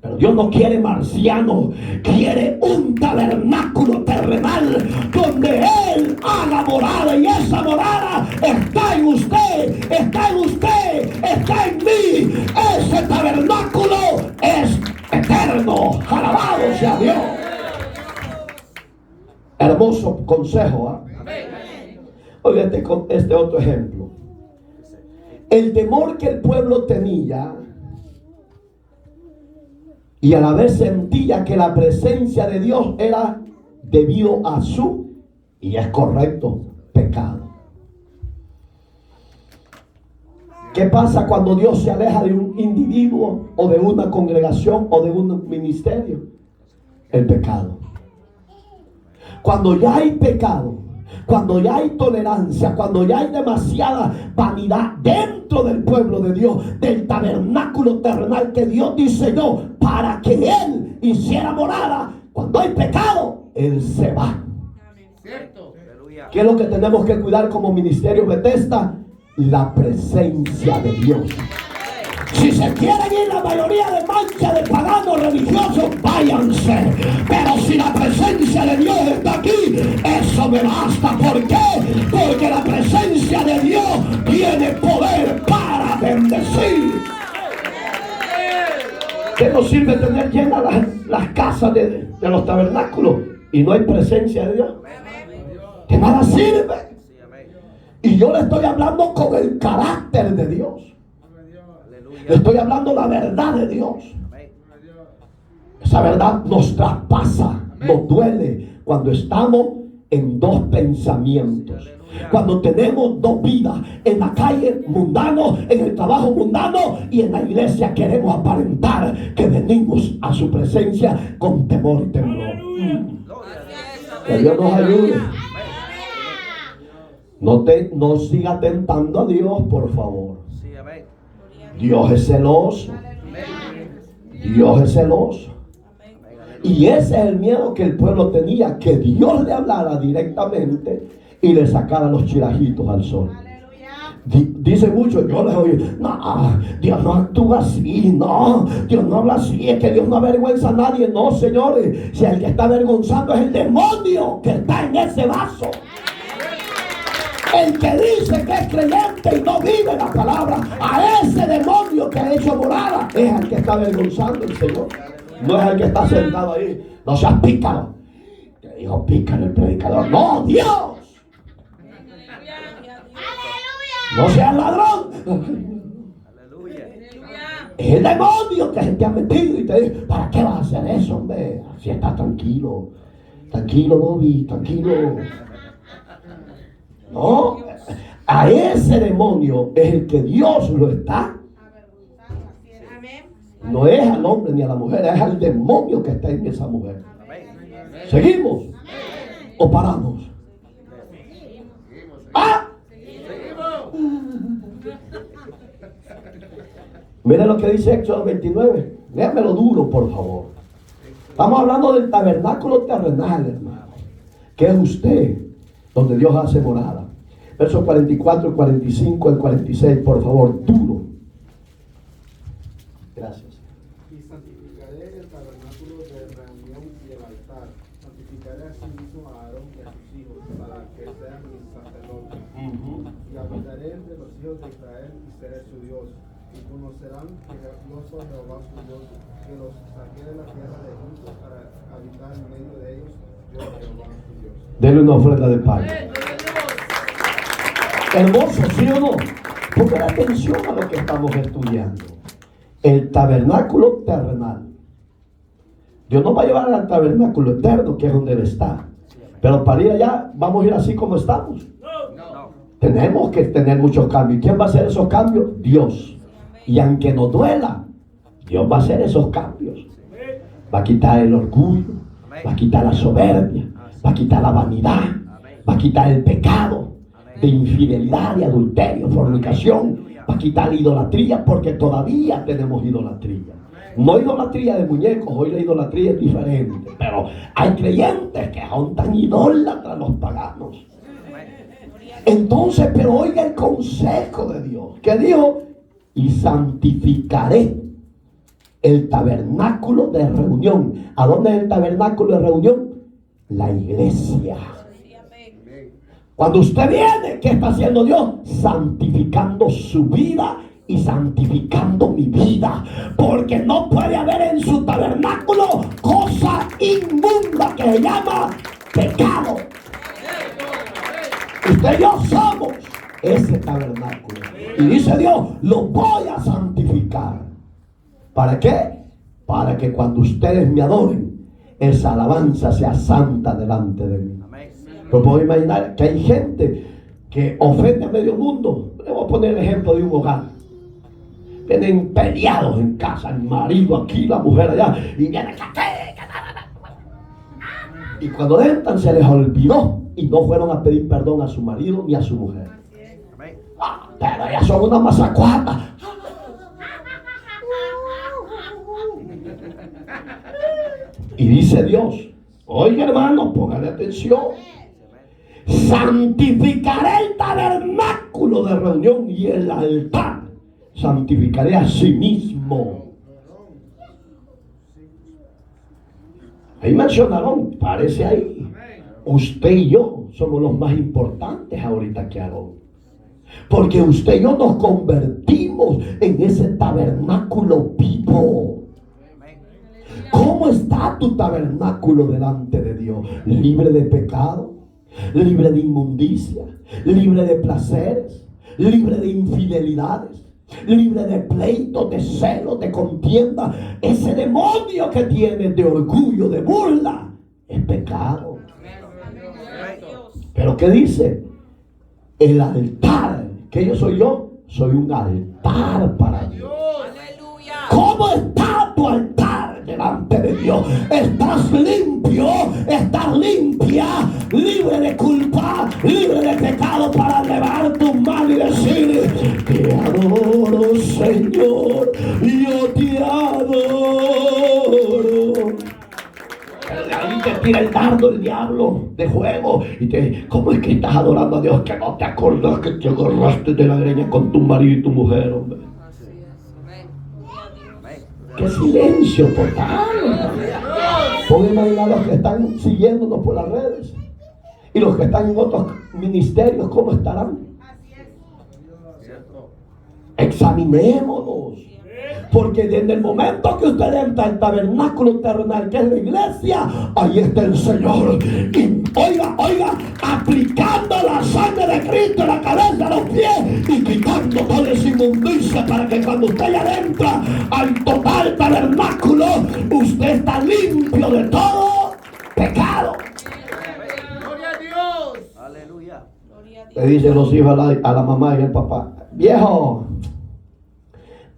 S1: Pero Dios no quiere marciano, quiere un tabernáculo terrenal donde Él haga morada, y esa morada está en usted, está en usted, está en mí. Ese tabernáculo es eterno. Alabado sea Dios. Hermoso consejo, ¿eh? Oiga este otro ejemplo. El temor que el pueblo tenía, y a la vez sentía que la presencia de Dios era debido a su, y es correcto, pecado. ¿Qué pasa cuando Dios se aleja de un individuo o de una congregación o de un ministerio? El pecado. Cuando ya hay pecado, cuando ya hay tolerancia, cuando ya hay demasiada vanidad dentro del pueblo de Dios, del tabernáculo terrenal que Dios diseñó para que Él hiciera morada, cuando hay pecado, Él se va.
S2: ¿Cierto?
S1: ¿Qué es lo que tenemos que cuidar como ministerio Bethesda? La presencia de Dios. Si se quieren ir la mayoría de mancha de paganos religiosos, váyanse. Pero si la presencia de Dios está aquí, eso me basta. ¿Por qué? Porque la presencia de Dios tiene poder para bendecir. ¿Qué nos sirve tener llenas las casas de los tabernáculos y no hay presencia de Dios? De nada sirve. Y yo le estoy hablando con el carácter de Dios. Le estoy hablando la verdad de Dios. Esa verdad nos traspasa, nos duele cuando estamos en dos pensamientos. Cuando tenemos dos vidas, en la calle mundano, en el trabajo mundano, y en la iglesia queremos aparentar que venimos a su presencia con temor y temblor. Que Dios nos ayude. No siga tentando a Dios, por favor. Dios es celoso. Dios es celoso. Y ese es el miedo que el pueblo tenía, que Dios le hablara directamente y le sacara los chirajitos al sol. Dice mucho, yo les oí, no, Dios no actúa así, no, Dios no habla así, es que Dios no avergüenza a nadie. No, señores, si el que está avergonzando es el demonio que está en ese vaso. El que dice que es creyente y no vive la palabra, a ese demonio que ha hecho morada, es el que está avergonzando el Señor. No es el que está sentado ahí. No seas pícaro. Te dijo pícaro el predicador. No, Dios. No seas ladrón. Es el demonio que se te ha metido y te dice, ¿para qué vas a hacer eso, hombre? Si estás tranquilo. Tranquilo, Bobby, tranquilo. No, a ese demonio es el que Dios lo está. No es al hombre ni a la mujer, es al demonio que está en esa mujer. ¿Seguimos? ¿O paramos? ¡Ah! Mira lo que dice Éxodo 29. Léamelo duro, por favor. Estamos hablando del tabernáculo terrenal, hermano, que es usted, donde Dios hace morada. Versos 44, el 45, el 46, por favor, duro. Gracias.
S3: Y santificaré el tabernáculo de reunión y el altar. Santificaré asimismo a Aarón y a sus hijos, para que sean mis sacerdotes. Y habitaré entre los hijos de Israel y seré su Dios. Y conocerán que yo soy Jehová su Dios, que los saqué de la tierra de Egipto para habitar en medio de ellos. Yo Jehová su Dios.
S1: Denle una ofrenda de pan. Hermoso, ¿sí o no? Pongan atención a lo que estamos estudiando. El tabernáculo terrenal. Dios nos va a llevar al tabernáculo eterno, que es donde Él está. Pero para ir allá, vamos a ir así como estamos. Tenemos que tener muchos cambios. ¿Quién va a hacer esos cambios? Dios. Y aunque nos duela, Dios va a hacer esos cambios. Va a quitar el orgullo, va a quitar la soberbia, va a quitar la vanidad, va a quitar el pecado de infidelidad, de adulterio, fornicación, va a quitar la idolatría, porque todavía tenemos idolatría. No idolatría de muñecos, hoy la idolatría es diferente, pero hay creyentes que son tan idólatras los paganos. Entonces, pero oiga el consejo de Dios, que dijo: y santificaré el tabernáculo de reunión. ¿A dónde es el tabernáculo de reunión? La iglesia. Cuando usted viene, ¿qué está haciendo Dios? Santificando su vida y santificando mi vida, porque no puede haber en su tabernáculo cosa inmunda que se llama pecado. Usted y yo somos ese tabernáculo, y dice Dios: lo voy a santificar. ¿Para qué? Para que cuando ustedes me adoren, esa alabanza sea santa delante de mí. Pero puedo imaginar que hay gente que ofende a medio mundo. Le voy a poner el ejemplo de un hogar. Vienen peleados en casa, el marido aquí, la mujer allá, y vienen y cuando entran se les olvidó y no fueron a pedir perdón a su marido ni a su mujer. Pero ellas son una masacuata. Y dice Dios: oiga, hermano, póngale atención. Santificaré el tabernáculo de reunión y el altar. Santificaré a sí mismo. Ahí mencionaron, parece ahí. Usted y yo somos los más importantes ahorita que Aarón. Porque usted y yo nos convertimos en ese tabernáculo vivo. ¿Cómo está tu tabernáculo delante de Dios? ¿Libre de pecado? ¿Libre de inmundicia? ¿Libre de placeres? ¿Libre de infidelidades? ¿Libre de pleitos, de celos, de contienda? Ese demonio que tienes de orgullo, de burla, es pecado. ¿Pero qué dice? El altar. ¿Qué yo soy yo? Soy un altar para Dios. ¿Cómo está tu altar delante de Dios? ¿Estás limpio? ¿Estás limpia? Libre de culpa, libre de pecado, para elevar tu mano y decir: te adoro, Señor, yo te adoro. Ahí te tira el dardo el diablo de juego y te: ¿cómo es que estás adorando a Dios que no te acordás que te agarraste de la greña con tu marido y tu mujer, hombre? ¡Qué silencio total! Puedo imaginar los que están siguiéndonos por las redes y los que están en otros ministerios, ¿cómo estarán? Examinémonos. Porque desde el momento que usted entra al tabernáculo terrenal, que es la iglesia, ahí está el Señor. Y oiga, aplicando la sangre de Cristo en la cabeza, los pies, y quitando toda esa inmundicia, para que cuando usted ya entra al total tabernáculo, usted está limpio de todo pecado.
S2: ¡Gloria a Dios!
S3: Aleluya.
S1: Le dicen los hijos a la mamá y al papá: viejo,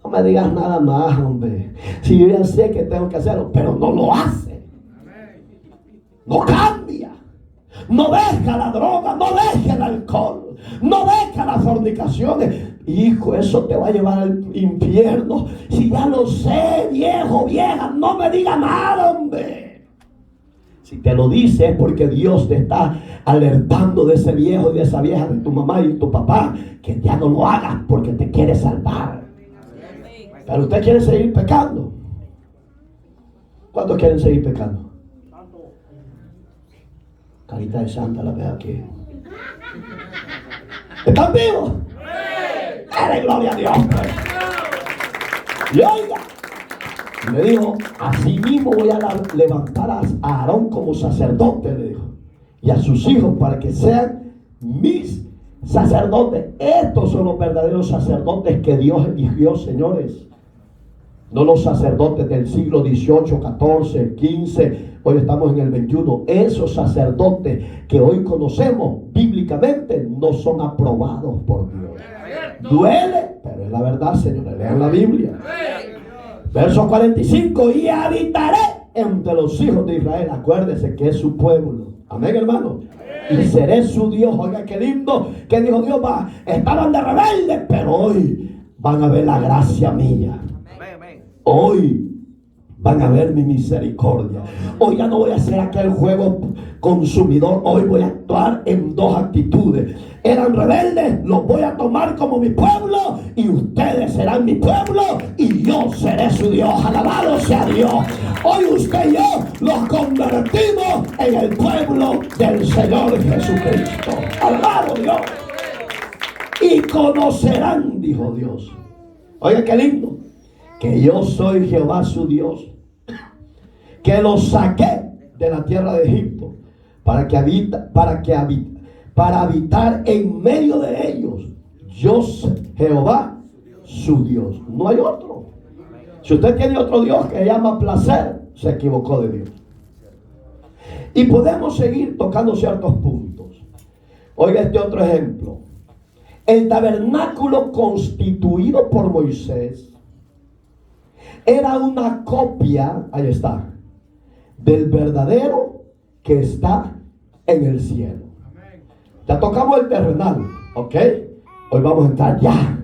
S1: no me digas nada más, hombre. Si yo ya sé que tengo que hacerlo, pero no lo hace. No cambia. No deja la droga, no deja el alcohol. No dejes las fornicaciones. Hijo, eso te va a llevar al infierno. Si ya lo sé, viejo, vieja, no me diga nada, hombre. Si te lo dice es porque Dios te está alertando de ese viejo y de esa vieja, de tu mamá y tu papá, que ya no lo hagas porque te quiere salvar. Pero usted quiere seguir pecando. ¿Cuántos quieren seguir pecando? Carita de santa la veo aquí. ¿Están vivos? ¡Dale gloria a Dios! Y oiga, le dijo, así mismo voy a levantar a Aarón como sacerdote, le dijo, y a sus hijos para que sean mis sacerdotes. Estos son los verdaderos sacerdotes que Dios eligió, señores. No los sacerdotes del siglo XVIII, XIV, XV, hoy estamos en el XXI. Esos sacerdotes que hoy conocemos bíblicamente no son aprobados por Dios. Duele, pero es la verdad, señores. Lean la Biblia. Verso 45, y habitaré entre los hijos de Israel. Acuérdese que es su pueblo. Amén, hermano. Y seré su Dios. Oiga, qué lindo que dijo Dios. Estaban de rebeldes, pero hoy van a ver la gracia mía. Hoy van a ver mi misericordia. Hoy ya no voy a hacer aquel juego consumidor. Hoy voy a actuar en dos actitudes. Eran rebeldes, los voy a tomar como mi pueblo, y ustedes serán mi pueblo y yo seré su Dios. Alabado sea Dios. Hoy usted y yo los convertimos en el pueblo del Señor Jesucristo. Alabado Dios. Y conocerán, dijo Dios. Oiga qué lindo, que yo soy Jehová su Dios, que los saqué de la tierra de Egipto para habitar en medio de ellos. Yo soy Jehová su Dios. No hay otro. Si usted tiene otro Dios que llama placer, se equivocó de Dios. Y podemos seguir tocando ciertos puntos. Oiga este otro ejemplo. El tabernáculo constituido por Moisés era una copia, ahí está, del verdadero que está en el cielo. Ya tocamos el terrenal, ¿ok? Hoy vamos a entrar ya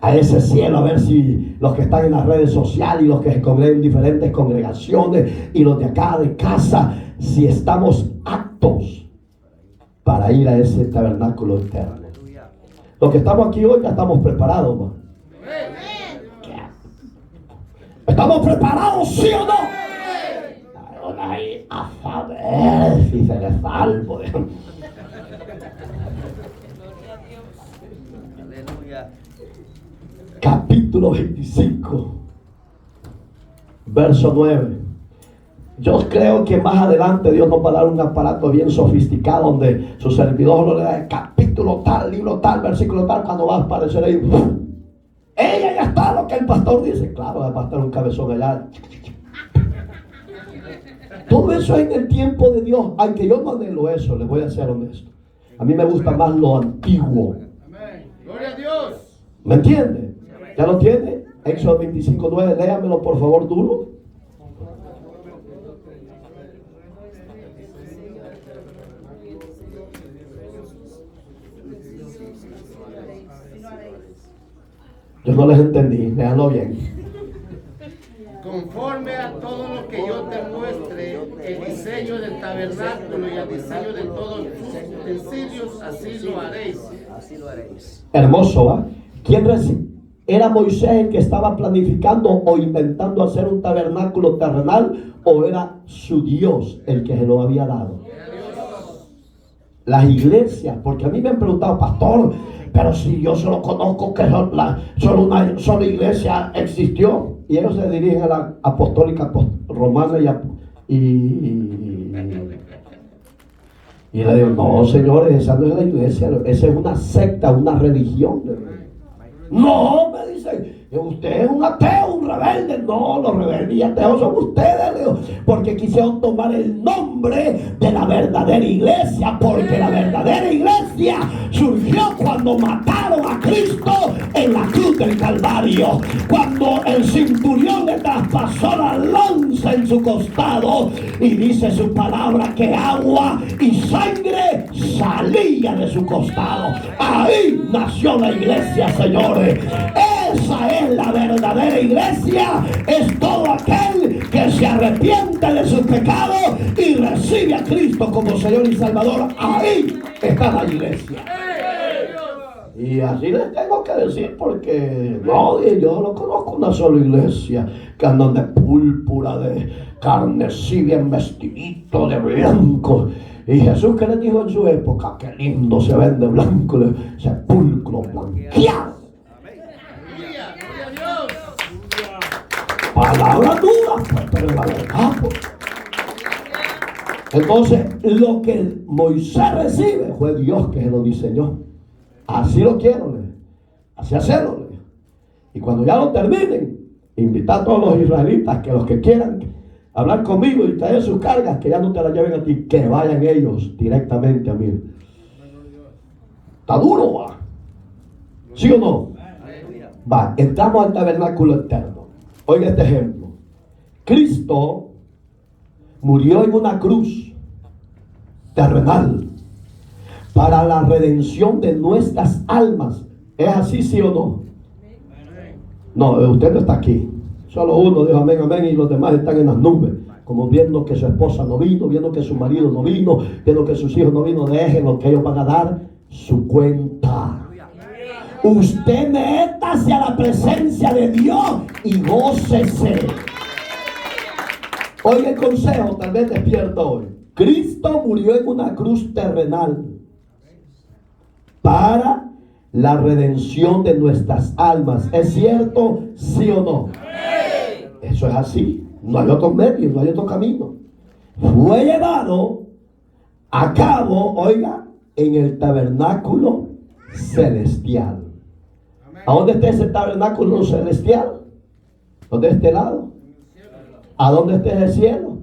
S1: a ese cielo, a ver si los que están en las redes sociales y los que se congregan en diferentes congregaciones y los de acá de casa, si estamos aptos para ir a ese tabernáculo eterno. Los que estamos aquí hoy ya estamos preparados, ¿no? ¿Estamos preparados, sí o no? Ahí a saber si se les salvo. Capítulo 25, verso 9. Yo creo que más adelante Dios nos va a dar un aparato bien sofisticado donde su servidor lo le da el capítulo tal, libro tal, versículo tal, cuando va a aparecer ahí. Ella ya está lo que el pastor dice. Claro, va a estar un cabezón allá. Todo eso es en el tiempo de Dios. Aunque yo no anhelo eso, les voy a ser honesto. A mí me gusta más lo antiguo.
S2: Gloria a Dios.
S1: ¿Me entiende? ¿Ya lo tiene? Éxodo 25:9, léamelo por favor duro. Yo no les entendí, léanlo bien.
S2: Conforme a todo lo que yo te muestre, el diseño del tabernáculo y el diseño de todos sus utensilios, así lo haréis.
S1: Hermoso, ¿va? ¿Quién era Moisés el que estaba planificando o intentando hacer un tabernáculo terrenal, o era su Dios el que se lo había dado? Las iglesias, porque a mí me han preguntado, pastor, pero si yo solo conozco que solo una sola iglesia existió, y ellos se dirigen a la apostólica romana y le digo, no señores, esa no es la iglesia, esa es una secta, una religión. No, me dicen, usted es un ateo, un rebelde. No, los rebeldes y ateos son ustedes, Leo, porque quisieron tomar el nombre de la verdadera iglesia, porque la verdadera iglesia surgió cuando mataron a Cristo en la cruz del Calvario, cuando el centurión le traspasó la lanza lanza en su costado y dice su palabra que agua y sangre salía de su costado. Ahí nació la iglesia, señores. Esa es la verdadera iglesia. Es todo aquel que se arrepiente de sus pecados y recibe a Cristo como Señor y Salvador. Ahí está la iglesia. Y así les tengo que decir, porque no, yo no conozco una sola iglesia que andan de púrpura, de carnesí, bien vestidito, de blanco. Y Jesús, que les dijo en su época, qué lindo se ven de blanco, sepulcro blanqueado. Palabra dura, pues, pero la verdad, pues. Entonces, lo que Moisés recibe fue Dios que se lo diseñó. Así lo quiero, así hacerlo. Y cuando ya lo terminen, invitar a todos los israelitas, que los que quieran hablar conmigo y traer sus cargas, que ya no te las lleven a ti, que vayan ellos directamente a mí. Está duro, va. ¿Sí o no? Va, entramos al tabernáculo eterno. Oiga este ejemplo. Cristo murió en una cruz terrenal para la redención de nuestras almas. ¿Es así, sí o no? No, usted no está aquí. Solo uno dijo amén, amén, y los demás están en las nubes, como viendo que su esposa no vino, viendo que su marido no vino, viendo que sus hijos no vino. Déjenlo, que ellos van a dar su cuenta. Usted métase a la presencia de Dios y gócese. Oiga el consejo, tal vez despierta hoy. Cristo murió en una cruz terrenal para la redención de nuestras almas. ¿Es cierto? ¿Sí o no? Eso es así. No hay otro medio, no hay otro camino. Fue llevado a cabo, oiga, en el tabernáculo celestial. ¿A dónde está ese tabernáculo celestial? ¿Dónde está el lado? ¿A dónde está el cielo?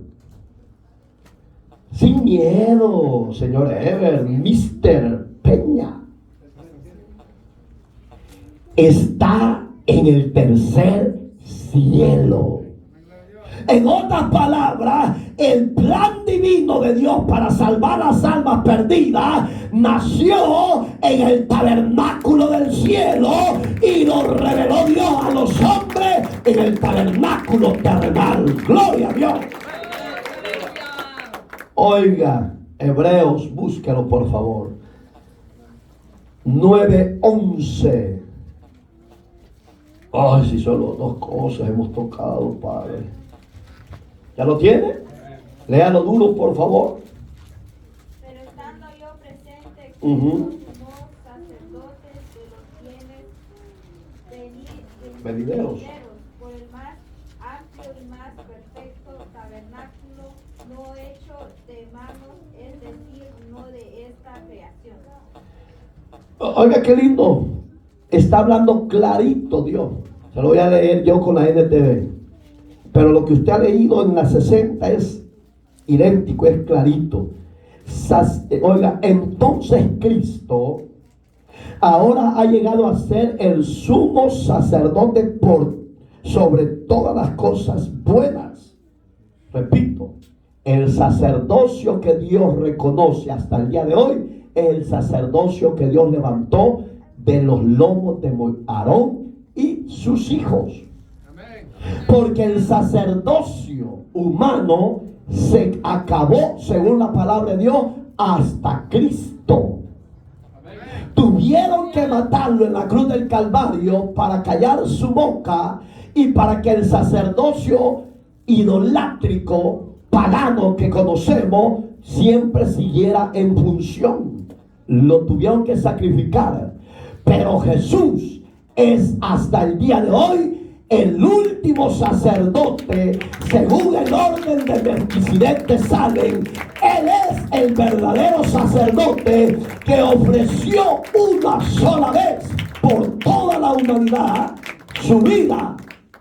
S1: Sin miedo, señor Ever, Mr. Peña. Está en el tercer cielo. En otras palabras, el plan divino de Dios para salvar las almas perdidas nació en el tabernáculo del cielo y lo reveló Dios a los hombres en el tabernáculo terrenal. Gloria a Dios. Oiga, Hebreos, búsquelo por favor. 9:11. Ay, si solo dos cosas hemos tocado, Padre. ¿Ya lo tiene? Léalo duro, por favor.
S5: Pero estando yo presente como sacerdotes de los bienes
S1: Venideros.
S5: por el más amplio y más perfecto tabernáculo, no hecho de manos, es decir, no de esta creación.
S1: Oiga, qué lindo. Está hablando clarito Dios. Se lo voy a leer yo con la NTV. Pero lo que usted ha leído en la 60 es idéntico, es clarito. Oiga, entonces Cristo ahora ha llegado a ser el sumo sacerdote por sobre todas las cosas buenas. Repito, el sacerdocio que Dios reconoce hasta el día de hoy es el sacerdocio que Dios levantó de los lomos de Aarón y sus hijos. Porque el sacerdocio humano se acabó, según la palabra de Dios, hasta Cristo. Tuvieron que matarlo en la cruz del Calvario para callar su boca y para que el sacerdocio idolátrico, pagano que conocemos, siempre siguiera en función. Lo tuvieron que sacrificar. Pero Jesús es hasta el día de hoy el último sacerdote, según el orden de Melquisedec de Salem. Él es el verdadero sacerdote que ofreció una sola vez por toda la humanidad su vida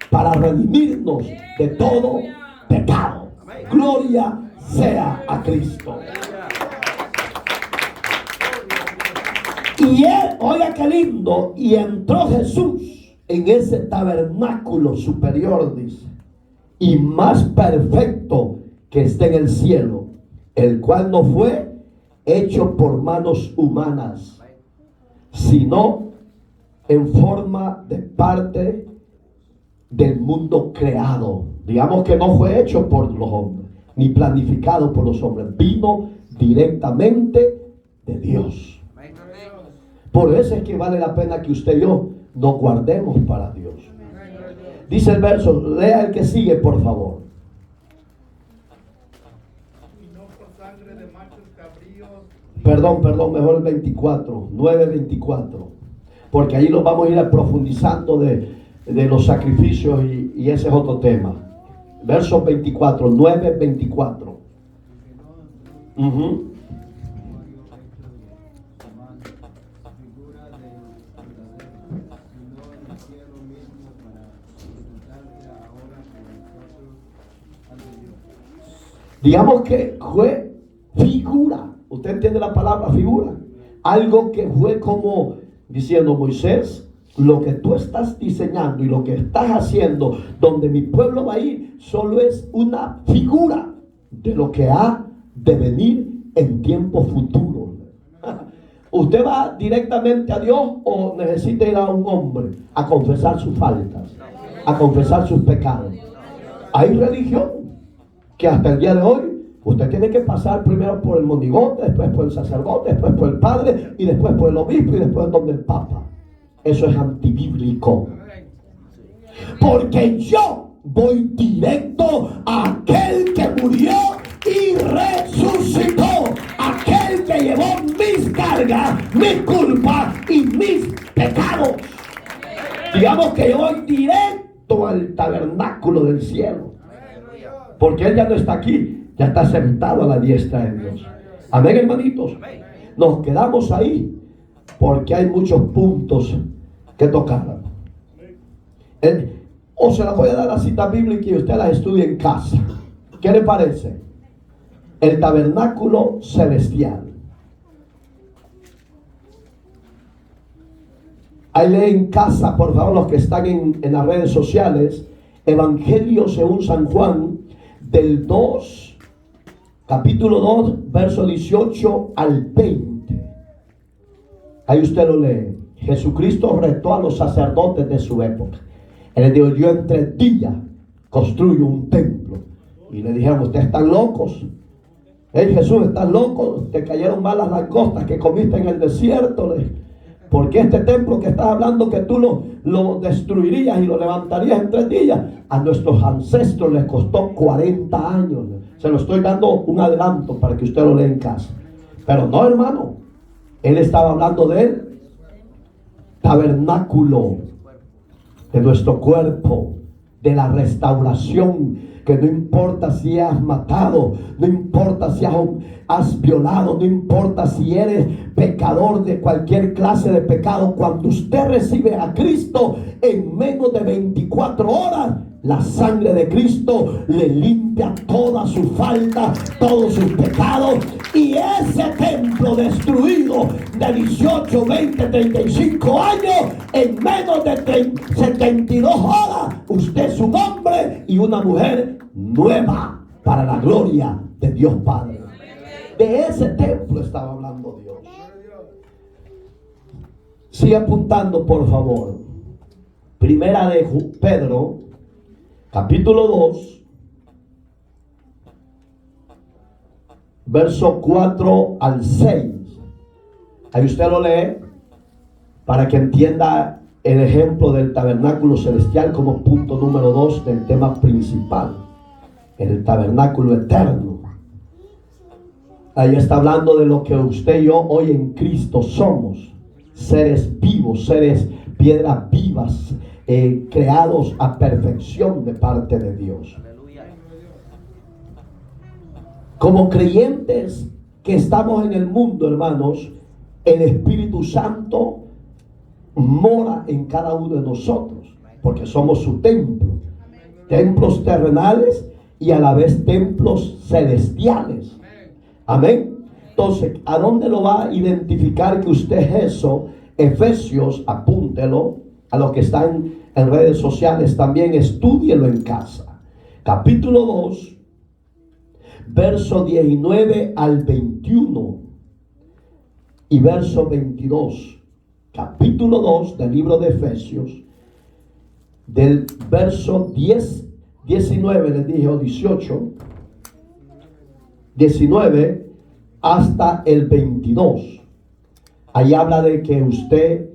S1: para redimirnos de todo pecado. Gloria sea a Cristo. Y él, oiga qué lindo, y entró Jesús en ese tabernáculo superior, dice, y más perfecto que está en el cielo, el cual no fue hecho por manos humanas, sino en forma de parte del mundo creado. Digamos que no fue hecho por los hombres, ni planificado por los hombres. Vino directamente de Dios. Por eso es que vale la pena que usted y yo nos guardemos para Dios. Dice el verso, lea el que sigue, por favor.
S3: Y no por sangre de machos cabríos.
S1: Perdón, mejor el 24, 9:24. Porque ahí lo vamos a ir profundizando de los sacrificios y ese es otro tema. Verso 24, 9:24. Digamos que fue figura. ¿Usted entiende la palabra figura? Algo que fue como diciendo, Moisés, lo que tú estás diseñando y lo que estás haciendo, donde mi pueblo va a ir, solo es una figura de lo que ha de venir en tiempo futuro. ¿Usted va directamente a Dios o necesita ir a un hombre a confesar sus faltas, a confesar sus pecados? Hay religión que hasta el día de hoy usted tiene que pasar primero por el monigote, después por el sacerdote, después por el padre y después por el obispo y después donde el papa. Eso es antibíblico. Porque yo voy directo a aquel que murió y resucitó, aquel que llevó mis cargas, mis culpas y mis pecados. Digamos que yo voy directo al tabernáculo del cielo, porque Él ya no está aquí, ya está sentado a la diestra de Dios. Amén, hermanitos. Nos quedamos ahí porque hay muchos puntos que tocar. O se las voy a dar la cita bíblica y usted las estudie en casa. ¿Qué le parece? El tabernáculo celestial. Ahí lee en casa, por favor, los que están en las redes sociales, Evangelio según San Juan, del 2, capítulo 2, verso 18 al 20. Ahí usted lo lee. Jesucristo retó a los sacerdotes de su época. Él les dijo, yo en 3 días construyo un templo. Y le dijeron, ustedes están locos. Jesús, ¿estás loco? Te cayeron mal las langostas que comiste en el desierto. Porque este templo que estás hablando que tú lo destruirías y lo levantarías en 3 días, a nuestros ancestros les costó 40 años. Se lo estoy dando un adelanto para que usted lo lea en casa. Pero no, hermano. Él estaba hablando del tabernáculo de nuestro cuerpo, de la restauración, que no importa si has matado, no importa si has violado, no importa si eres pecador de cualquier clase de pecado, cuando usted recibe a Cristo, en menos de 24 horas, la sangre de Cristo le limpia toda su falta, todos sus pecados, y ese templo destruido de 18, 20, 35 años, en menos de 72 horas, usted es un hombre y una mujer nueva para la gloria de Dios Padre. De ese templo estaba hablando Dios. Sigue apuntando, por favor. Primera de Pedro, capítulo 2, verso 4 al 6. Ahí usted lo lee para que entienda el ejemplo del tabernáculo celestial como punto número 2 del tema principal, el tabernáculo eterno. Ahí está hablando de lo que usted y yo hoy en Cristo somos, seres vivos, seres piedras vivas, creados a perfección de parte de Dios. Como creyentes que estamos en el mundo, hermanos, el Espíritu Santo mora en cada uno de nosotros, porque somos su templo. Templos terrenales y a la vez templos celestiales. Amén. Entonces, ¿a dónde lo va a identificar que usted es eso? Efesios, apúntelo. A los que están en redes sociales también, estúdielo en casa. capítulo 2, verso 19 al 21 y verso 22. Capítulo 2 del libro de Efesios, del verso 10, 19, les dije, o 18, 19 hasta el 22. Ahí habla de que usted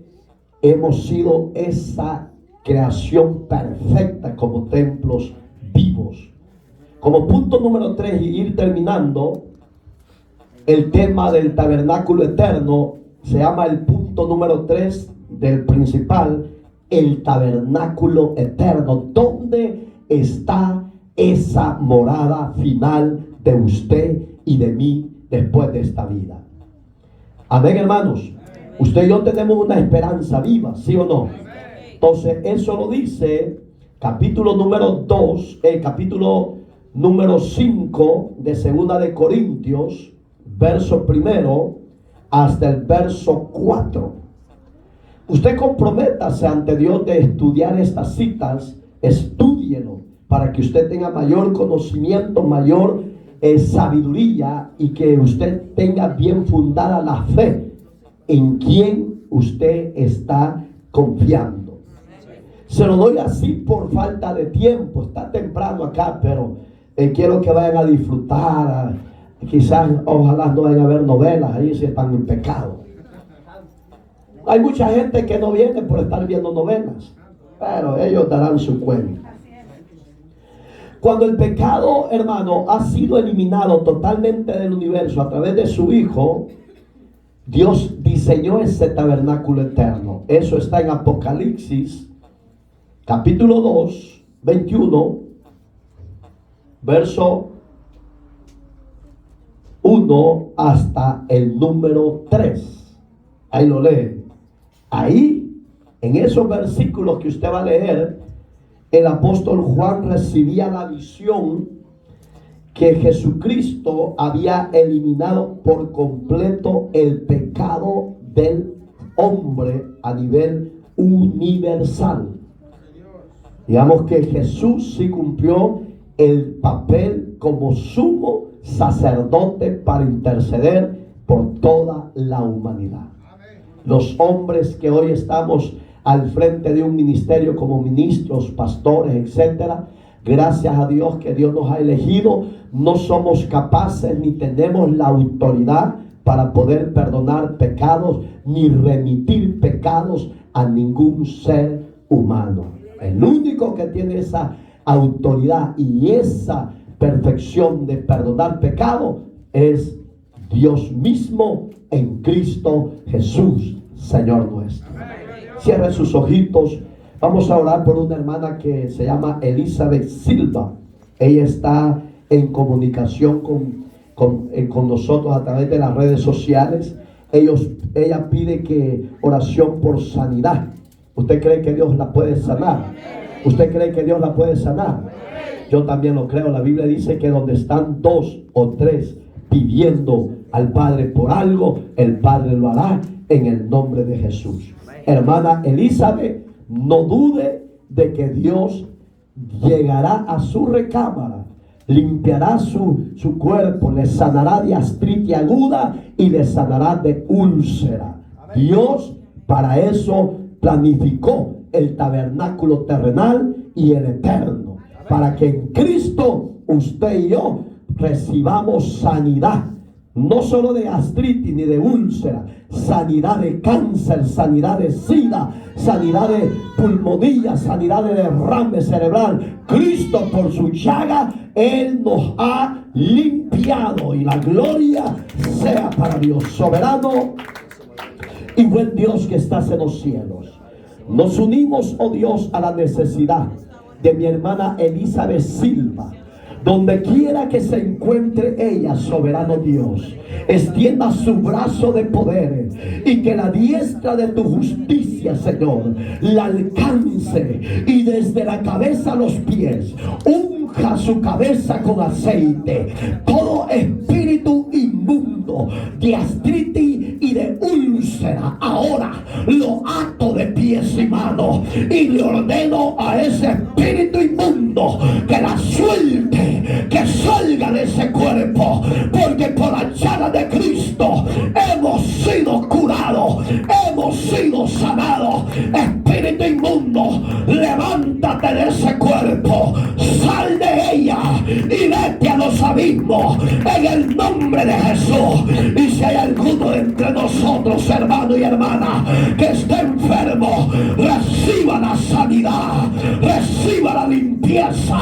S1: hemos sido esa creación perfecta como templos vivos. Como punto número 3 y ir terminando, el tema del tabernáculo eterno se llama el punto número 3 del principal, el tabernáculo eterno. ¿Dónde está esa morada final de usted y de mí después de esta vida? Amén, hermanos. Usted y yo tenemos una esperanza viva, ¿sí o no? Entonces, eso lo dice capítulo número 2, el capítulo número 5 de Segunda de Corintios, verso primero hasta el verso 4. Usted comprométase ante Dios de estudiar estas citas, estúdielo para que usted tenga mayor conocimiento, mayor sabiduría, y que usted tenga bien fundada la fe en quien usted está confiando. Se lo doy así por falta de tiempo, está temprano acá, pero quiero que vayan a disfrutar. Quizás, ojalá no vayan a ver novelas ahí si están en pecado. Hay mucha gente que no viene por estar viendo novelas, pero ellos darán su cuenta. Cuando el pecado, hermano, ha sido eliminado totalmente del universo a través de su Hijo, Dios diseñó ese tabernáculo eterno. Eso está en Apocalipsis, capítulo 2, 21, verso 1 hasta el número 3. Ahí lo lee. Ahí, en esos versículos que usted va a leer, el apóstol Juan recibía la visión que Jesucristo había eliminado por completo el pecado del hombre a nivel universal. Digamos que Jesús sí cumplió el papel como sumo sacerdote para interceder por toda la humanidad. Los hombres que hoy estamos al frente de un ministerio como ministros, pastores, etcétera, gracias a Dios que Dios nos ha elegido, no somos capaces ni tenemos la autoridad para poder perdonar pecados ni remitir pecados a ningún ser humano. El único que tiene esa autoridad y esa perfección de perdonar pecado es Dios mismo en Cristo Jesús, Señor nuestro. Cierre sus ojitos. Vamos a orar por una hermana que se llama Elizabeth Silva. Ella está en comunicación con nosotros a través de las redes sociales. Ella pide que oración por sanidad. ¿Usted cree que Dios la puede sanar? ¿Usted cree que Dios la puede sanar? Yo también lo creo. La Biblia dice que donde están 2 o 3 pidiendo al Padre por algo, el Padre lo hará en el nombre de Jesús. Hermana Elizabeth, no dude de que Dios llegará a su recámara, limpiará su cuerpo, le sanará de artritis aguda y le sanará de úlcera. Dios para eso planificó el tabernáculo terrenal y el eterno, para que en Cristo usted y yo recibamos sanidad, no solo de artritis ni de úlcera, sanidad de cáncer, sanidad de sida, sanidad de pulmonía, sanidad de derrame cerebral. Cristo por su llaga, Él nos ha limpiado, y la gloria sea para Dios soberano y buen Dios que estás en los cielos. Nos unimos, oh Dios, a la necesidad de mi hermana Elizabeth Silva. Donde quiera que se encuentre ella, soberano Dios, extienda su brazo de poder y que la diestra de tu justicia, Señor, la alcance, y desde la cabeza a los pies unja su cabeza con aceite. Todo espíritu inmundo de artritis y de úlcera úlcera, ahora lo ato de pies y manos y le ordeno a ese espíritu inmundo que la suelte, que salga de ese cuerpo, porque por la llaga de Cristo hemos sido curados, hemos sido sanados. Espíritu inmundo, levántate de ese cuerpo, sal de ella y vete a los abismos en el nombre de Jesús. Y si hay alguno entre nosotros, hermano y hermana, que esté enfermo, reciba la sanidad, reciba la limpieza.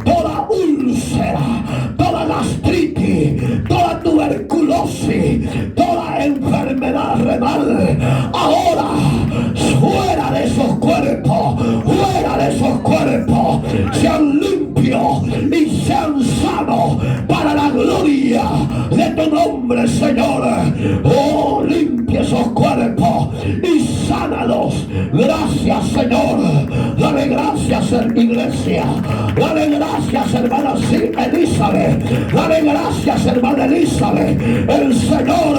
S1: Toda úlcera, toda gastritis, toda tuberculosis, toda enfermedad renal, ahora fuera de esos cuerpos, fuera de esos cuerpos, sean limpios y sean sanos para la gloria de tu nombre, Señor. Oh, limpia esos cuerpos y sánalos. Gracias, Señor. Dale gracias, iglesia. Dale gracias, hermana Elizabeth. Dale gracias, hermana Elizabeth. El Señor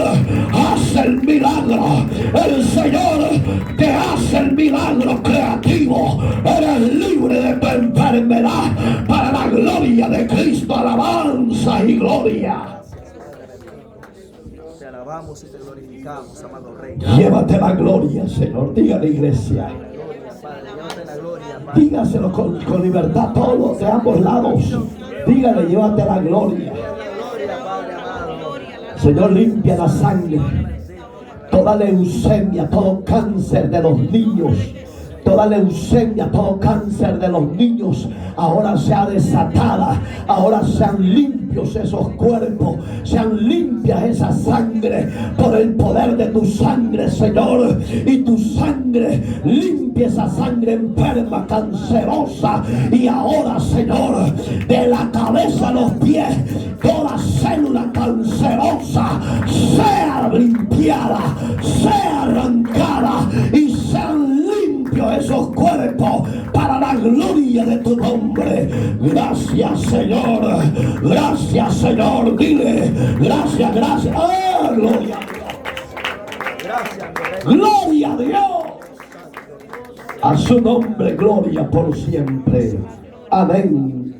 S1: hace el milagro. El Señor te hace el milagro creativo. Eres libre de tu enfermedad para la gloria de Cristo. Alabanza y gloria.
S6: Te alabamos y te glorificamos, amado Rey.
S1: Llévate la gloria, Señor. Diga a la iglesia.
S6: Padre, llévate la gloria, Padre.
S1: Dígaselo con libertad, todos de ambos lados. Dígale, llévate la gloria.
S6: Gloria, Padre amado.
S1: Señor, limpia la sangre. Toda leucemia, todo cáncer de los niños, toda leucemia, todo cáncer de los niños, ahora sea desatada, ahora sean limpios esos cuerpos, sean limpias esa sangre, por el poder de tu sangre, Señor, y tu sangre limpia esa sangre enferma, cancerosa, y ahora, Señor, de la cabeza a los pies, toda célula cancerosa sea limpiada, sea arrancada y sean limpios esos cuerpos para la gloria de tu nombre. Gracias, Señor. Gracias, Señor. Dile, gracias, gracias. ¡Ah, gloria a Dios!
S6: Gracias, Rey.
S1: Gloria a Dios. A su nombre, gloria por siempre. Amén.